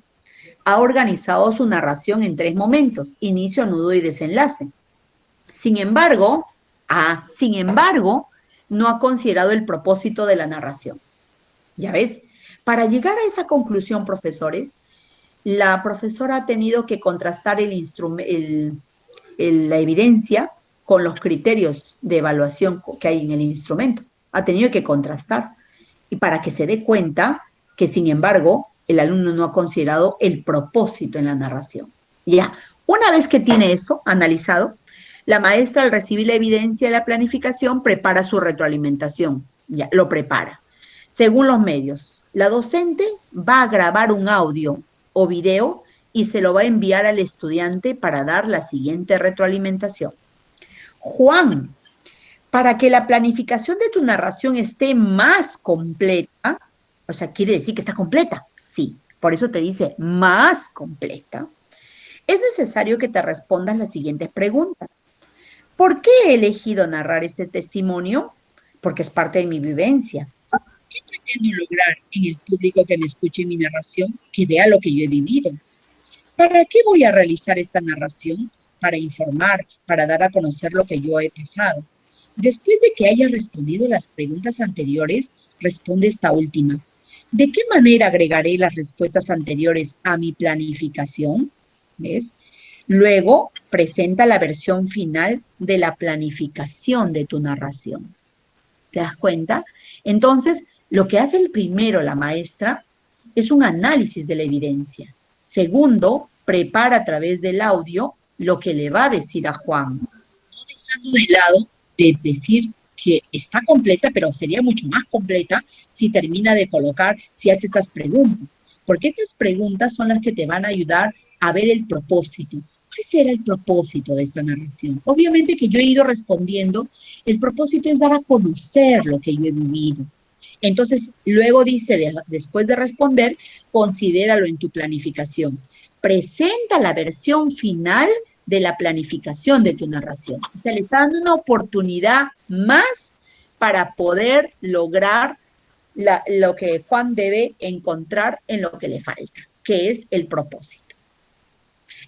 Ha organizado su narración en 3 momentos, inicio, nudo y desenlace. Sin embargo, no ha considerado el propósito de la narración. ¿Ya ves? Para llegar a esa conclusión, profesores, la profesora ha tenido que contrastar la evidencia con los criterios de evaluación que hay en el instrumento. Ha tenido que contrastar. Y para que se dé cuenta que, sin embargo, el alumno no ha considerado el propósito en la narración. Ya, una vez que tiene eso analizado, la maestra, al recibir la evidencia de la planificación, prepara su retroalimentación. Ya, lo prepara. Según los medios, la docente va a grabar un audio o video y se lo va a enviar al estudiante para dar la siguiente retroalimentación. Juan, para que la planificación de tu narración esté más completa, o sea, ¿quiere decir que está completa? Sí, por eso te dice más completa. Es necesario que te respondas las siguientes preguntas. ¿Por qué he elegido narrar este testimonio? Porque es parte de mi vivencia. ¿Qué pretendo lograr en el público que me escuche mi narración, que vea lo que yo he vivido? ¿Para qué voy a realizar esta narración? Para informar, para dar a conocer lo que yo he pasado. Después de que hayas respondido las preguntas anteriores, responde esta última. ¿De qué manera agregaré las respuestas anteriores a mi planificación? ¿Ves? Luego, presenta la versión final de la planificación de tu narración. ¿Te das cuenta? Entonces, lo que hace primero la maestra es un análisis de la evidencia. Segundo, prepara a través del audio lo que le va a decir a Juan. No dejando de lado de decir que está completa, pero sería mucho más completa si termina de colocar, si hace estas preguntas. Porque estas preguntas son las que te van a ayudar a ver el propósito. ¿Cuál será el propósito de esta narración? Obviamente que yo he ido respondiendo, el propósito es dar a conocer lo que yo he vivido. Entonces, luego dice, después de responder, considéralo en tu planificación. Presenta la versión final de la planificación de tu narración. O sea, le está dando una oportunidad más para poder lograr lo que Juan debe encontrar en lo que le falta, que es el propósito.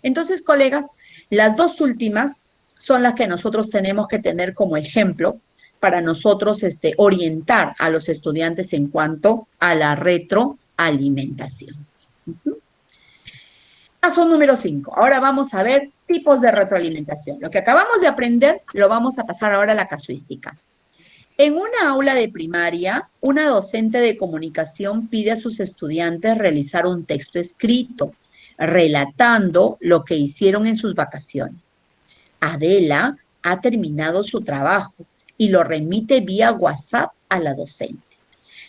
Entonces, colegas, las dos últimas son las que nosotros tenemos que tener como ejemplo para nosotros orientar a los estudiantes en cuanto a la retroalimentación. Paso número 5. Ahora vamos a ver tipos de retroalimentación. Lo que acabamos de aprender lo vamos a pasar ahora a la casuística. En una aula de primaria, una docente de comunicación pide a sus estudiantes realizar un texto escrito, relatando lo que hicieron en sus vacaciones. Adela ha terminado su trabajo y lo remite vía WhatsApp a la docente.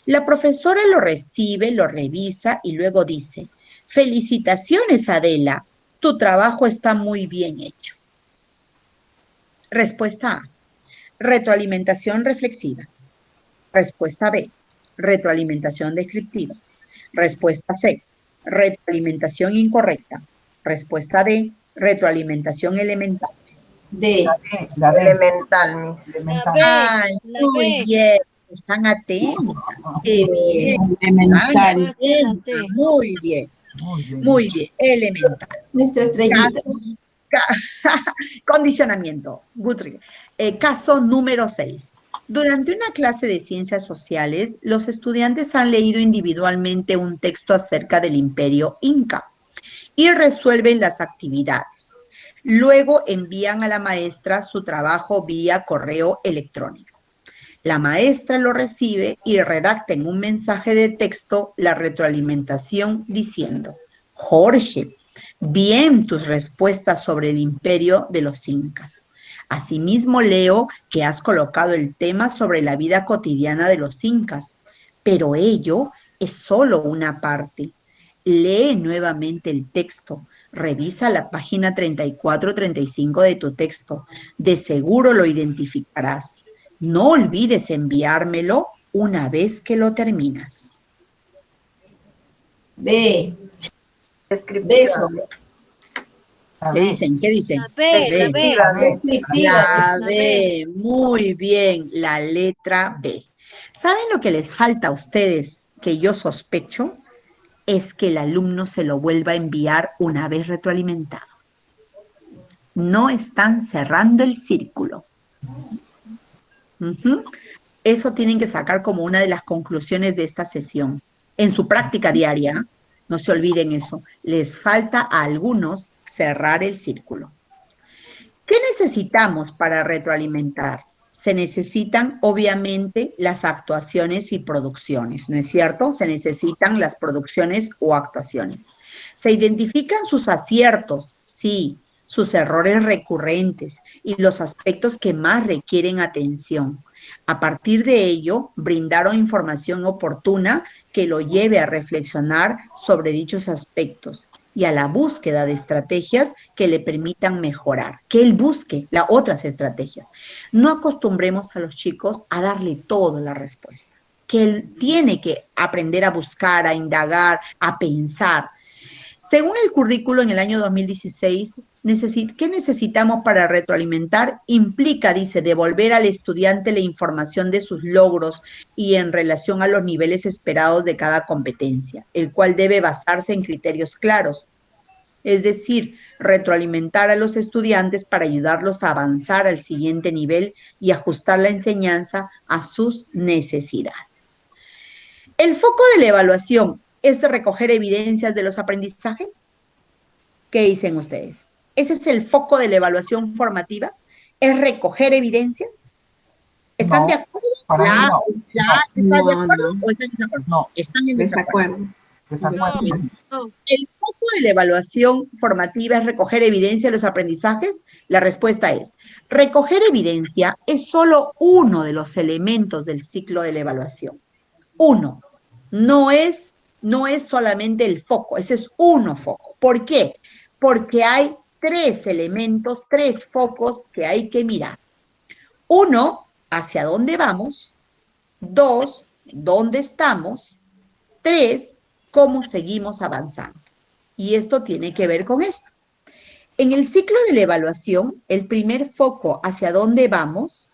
La profesora lo recibe, lo revisa y luego dice: felicitaciones, Adela, tu trabajo está muy bien hecho. Respuesta A, retroalimentación reflexiva. Respuesta B, retroalimentación descriptiva. Respuesta C, retroalimentación incorrecta. Respuesta D, retroalimentación elemental. D. La D. Elemental, Miss. La Elemental. B, Ay, la muy B. bien, están atentas. Qué bien, Elemental. Más que la atentas, D. muy bien, Muy bien. muy bien, elemental. Nuestra estrellita. Condicionamiento, Guthrie. Caso número 6. Durante una clase de ciencias sociales, los estudiantes han leído individualmente un texto acerca del imperio inca y resuelven las actividades. Luego envían a la maestra su trabajo vía correo electrónico. La maestra lo recibe y redacta en un mensaje de texto la retroalimentación diciendo: Jorge, bien tus respuestas sobre el imperio de los incas. Asimismo leo que has colocado el tema sobre la vida cotidiana de los incas, pero ello es solo una parte. Lee nuevamente el texto, revisa la página 34-35 de tu texto, de seguro lo identificarás. No olvides enviármelo una vez que lo terminas. B. Descriptiva. Beso. La ¿Qué B. dicen? ¿Qué dicen? La B, la B. Descriptiva, Miss. Descriptiva. La La B, muy bien, la letra B. ¿Saben lo que les falta a ustedes que yo sospecho? Es que el alumno se lo vuelva a enviar una vez retroalimentado. No están cerrando el círculo. Ujú. Eso tienen que sacar como una de las conclusiones de esta sesión. En su práctica diaria, no se olviden eso, les falta a algunos cerrar el círculo. ¿Qué necesitamos para retroalimentar? Se necesitan, obviamente, las actuaciones y producciones, ¿no es cierto? Se necesitan las producciones o actuaciones. Se identifican sus aciertos, sí, sus errores recurrentes y los aspectos que más requieren atención. A partir de ello, brindaron información oportuna que lo lleve a reflexionar sobre dichos aspectos y a la búsqueda de estrategias que le permitan mejorar, que él busque las otras estrategias. No acostumbremos a los chicos a darle toda la respuesta, que él tiene que aprender a buscar, a indagar, a pensar. Según el currículo en el año 2016, ¿qué necesitamos para retroalimentar? Implica, dice, devolver al estudiante la información de sus logros y en relación a los niveles esperados de cada competencia, el cual debe basarse en criterios claros. Es decir, retroalimentar a los estudiantes para ayudarlos a avanzar al siguiente nivel y ajustar la enseñanza a sus necesidades. El foco de la evaluación es recoger evidencias de los aprendizajes. ¿Qué dicen ustedes? ¿Ese es el foco de la evaluación formativa? ¿Es recoger evidencias? ¿Están No, de acuerdo? para mí no. ¿Están de No, acuerdo no. o están en desacuerdo? No. Están en desacuerdo. Desacuerdo. Desacuerdo. No. ¿El foco de la evaluación formativa es recoger evidencia de los aprendizajes? La respuesta es, recoger evidencia es solo uno de los elementos del ciclo de la evaluación. Uno. No es solamente el foco, ese es uno foco. ¿Por qué? Porque hay tres elementos, tres focos que hay que mirar. Uno, hacia dónde vamos. Dos, dónde estamos. Tres, cómo seguimos avanzando. Y esto tiene que ver con esto. En el ciclo de la evaluación, el primer foco hacia dónde vamos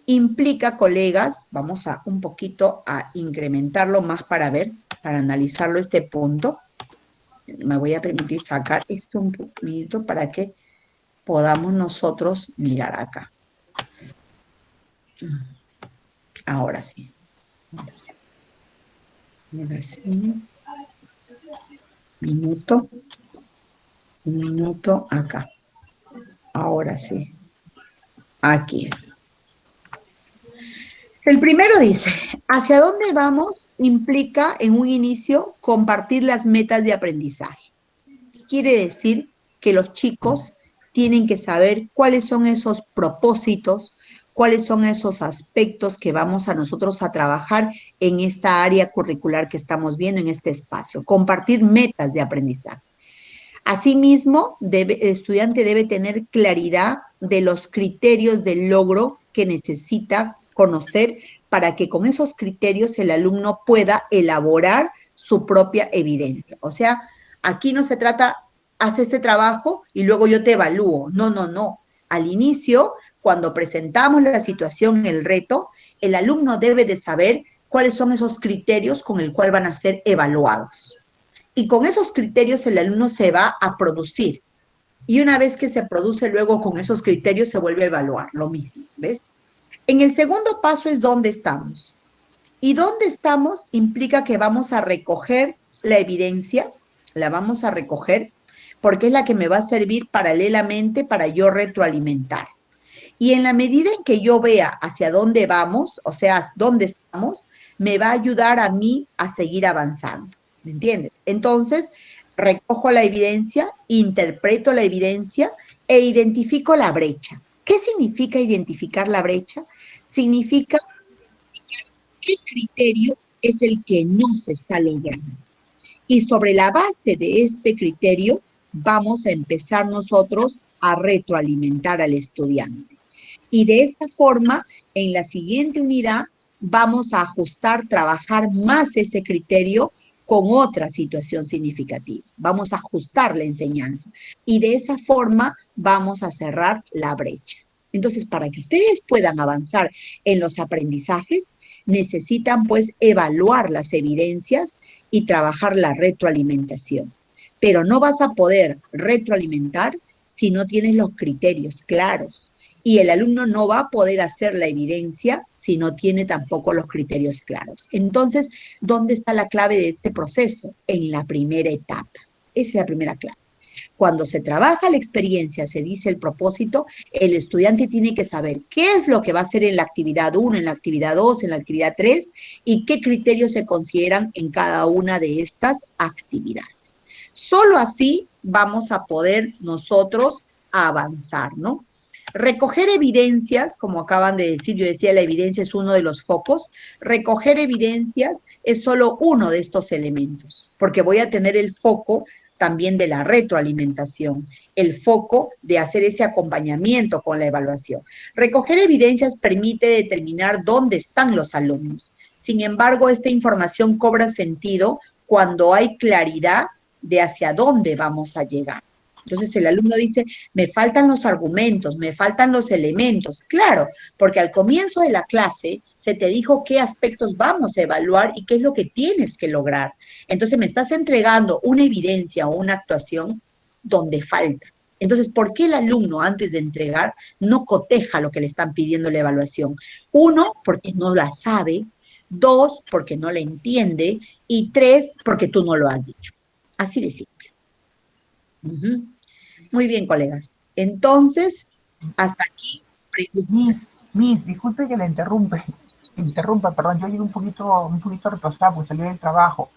implica, colegas, vamos a un poquito a incrementarlo más para ver, para analizarlo este punto. Me voy a permitir sacar esto un poquito para que podamos nosotros mirar acá. Ahora sí. Ahora sí. Ahora sí. Un minuto acá. Ahora sí. Aquí es. El primero dice, ¿hacia dónde vamos? Implica en un inicio compartir las metas de aprendizaje. Quiere decir que los chicos tienen que saber cuáles son esos propósitos, cuáles son esos aspectos que vamos a nosotros a trabajar en esta área curricular que estamos viendo en este espacio. Compartir metas de aprendizaje. Asimismo, el estudiante debe tener claridad de los criterios del logro que necesita conocer para que con esos criterios el alumno pueda elaborar su propia evidencia. O sea, aquí no se trata, haz este trabajo y luego yo te evalúo. No, no, no. Al inicio, cuando presentamos la situación, el reto, el alumno debe de saber cuáles son esos criterios con el cual van a ser evaluados. Y con esos criterios el alumno se va a producir. Y una vez que se produce, luego con esos criterios se vuelve a evaluar, lo mismo, ¿ves? En el segundo paso es dónde estamos. Y dónde estamos implica que vamos a recoger la evidencia, la vamos a recoger, porque es la que me va a servir paralelamente para yo retroalimentar. Y en la medida en que yo vea hacia dónde vamos, o sea, dónde estamos, me va a ayudar a mí a seguir avanzando, ¿me entiendes? Entonces, recojo la evidencia, interpreto la evidencia e identifico la brecha. ¿Qué significa identificar la brecha? Significa qué criterio es el que no se está logrando. Y sobre la base de este criterio, vamos a empezar nosotros a retroalimentar al estudiante. Y de esta forma, en la siguiente unidad, vamos a ajustar, trabajar más ese criterio con otra situación significativa. Vamos a ajustar la enseñanza. Y de esa forma, vamos a cerrar la brecha. Entonces, para que ustedes puedan avanzar en los aprendizajes, necesitan pues evaluar las evidencias y trabajar la retroalimentación. Pero no vas a poder retroalimentar si no tienes los criterios claros. Y el alumno no va a poder hacer la evidencia si no tiene tampoco los criterios claros. Entonces, ¿dónde está la clave de este proceso? En la primera etapa. Esa es la primera clave. Cuando se trabaja la experiencia, se dice el propósito, el estudiante tiene que saber qué es lo que va a hacer en la actividad 1, en la actividad 2, en la actividad 3 y qué criterios se consideran en cada una de estas actividades. Solo así vamos a poder nosotros avanzar, ¿no? Recoger evidencias, como acaban de decir, yo decía la evidencia es uno de los focos, recoger evidencias es solo uno de estos elementos, porque voy a tener el foco también de la retroalimentación, el foco de hacer ese acompañamiento con la evaluación. Recoger evidencias permite determinar dónde están los alumnos. Sin embargo, esta información cobra sentido cuando hay claridad de hacia dónde vamos a llegar. Entonces el alumno dice, me faltan los argumentos, me faltan los elementos. Claro, porque al comienzo de la clase se te dijo qué aspectos vamos a evaluar y qué es lo que tienes que lograr. Entonces me estás entregando una evidencia o una actuación donde falta. Entonces, ¿por qué el alumno antes de entregar no coteja lo que le están pidiendo la evaluación? 1, porque no la sabe. 2, porque no la entiende. Y 3, porque tú no lo has dicho. Así de simple. Muy bien, colegas. Entonces, hasta aquí. Miss, disculpe que la interrumpa, perdón, yo llegué un poquito retrasado, porque salí del trabajo.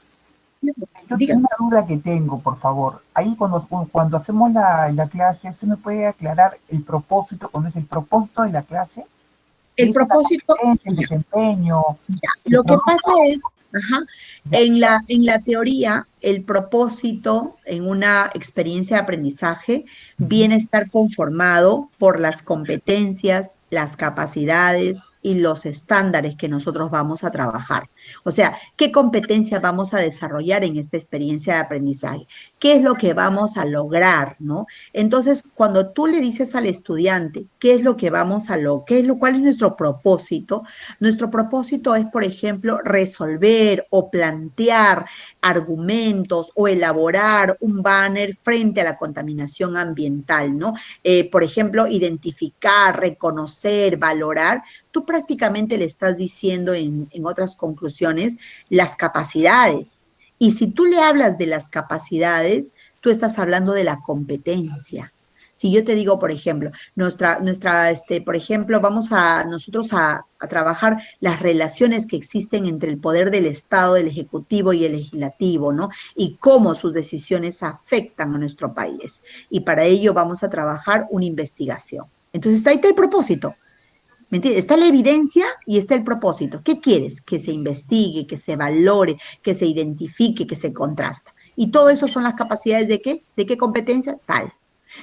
Yo tengo una duda que tengo, por favor. Ahí cuando hacemos la clase, ¿usted me puede aclarar el propósito? ¿Cuál es el propósito de la clase? El propósito, el desempeño. Lo que pasa es, en la teoría, el propósito en una experiencia de aprendizaje viene a estar conformado por las competencias, las capacidades y los estándares que nosotros vamos a trabajar. O sea, ¿qué competencias vamos a desarrollar en esta experiencia de aprendizaje? ¿Qué es lo que vamos a lograr, no? Entonces, cuando tú le dices al estudiante qué es lo que vamos a lograr, cuál es nuestro propósito es, por ejemplo, resolver o plantear argumentos o elaborar un banner frente a la contaminación ambiental, ¿no? Por ejemplo, identificar, reconocer, valorar. Tú prácticamente le estás diciendo en otras conclusiones las capacidades. Y si tú le hablas de las capacidades, tú estás hablando de la competencia. Si yo te digo, por ejemplo, por ejemplo, vamos nosotros a trabajar las relaciones que existen entre el poder del Estado, el Ejecutivo y el Legislativo, ¿no? Y cómo sus decisiones afectan a nuestro país. Y para ello vamos a trabajar una investigación. Entonces, ahí está el propósito. ¿Me entiendes? Está la evidencia y está el propósito. ¿Qué quieres? Que se investigue, que se valore, que se identifique, que se contrasta. Y todo eso son las capacidades ¿de qué? ¿De qué competencia? Tal.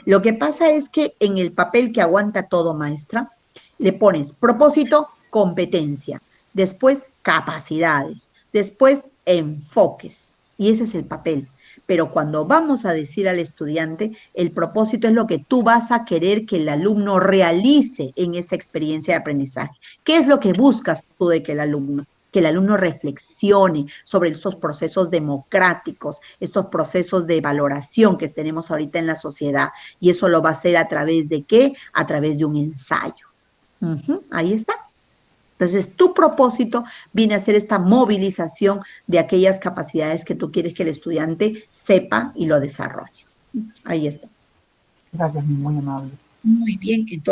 Lo que pasa es que en el papel que aguanta todo, maestra, le pones propósito, competencia, después capacidades, después enfoques. Y ese es el papel. Pero cuando vamos a decir al estudiante, el propósito es lo que tú vas a querer que el alumno realice en esa experiencia de aprendizaje. ¿Qué es lo que buscas tú de que el alumno? Que el alumno reflexione sobre estos procesos democráticos, estos procesos de valoración que tenemos ahorita en la sociedad. Y eso lo va a hacer a través de ¿qué? A través de un ensayo. Ahí está. Entonces, tu propósito viene a ser esta movilización de aquellas capacidades que tú quieres que el estudiante sepa y lo desarrolle. Ahí está. Gracias, muy amable. Muy bien, entonces.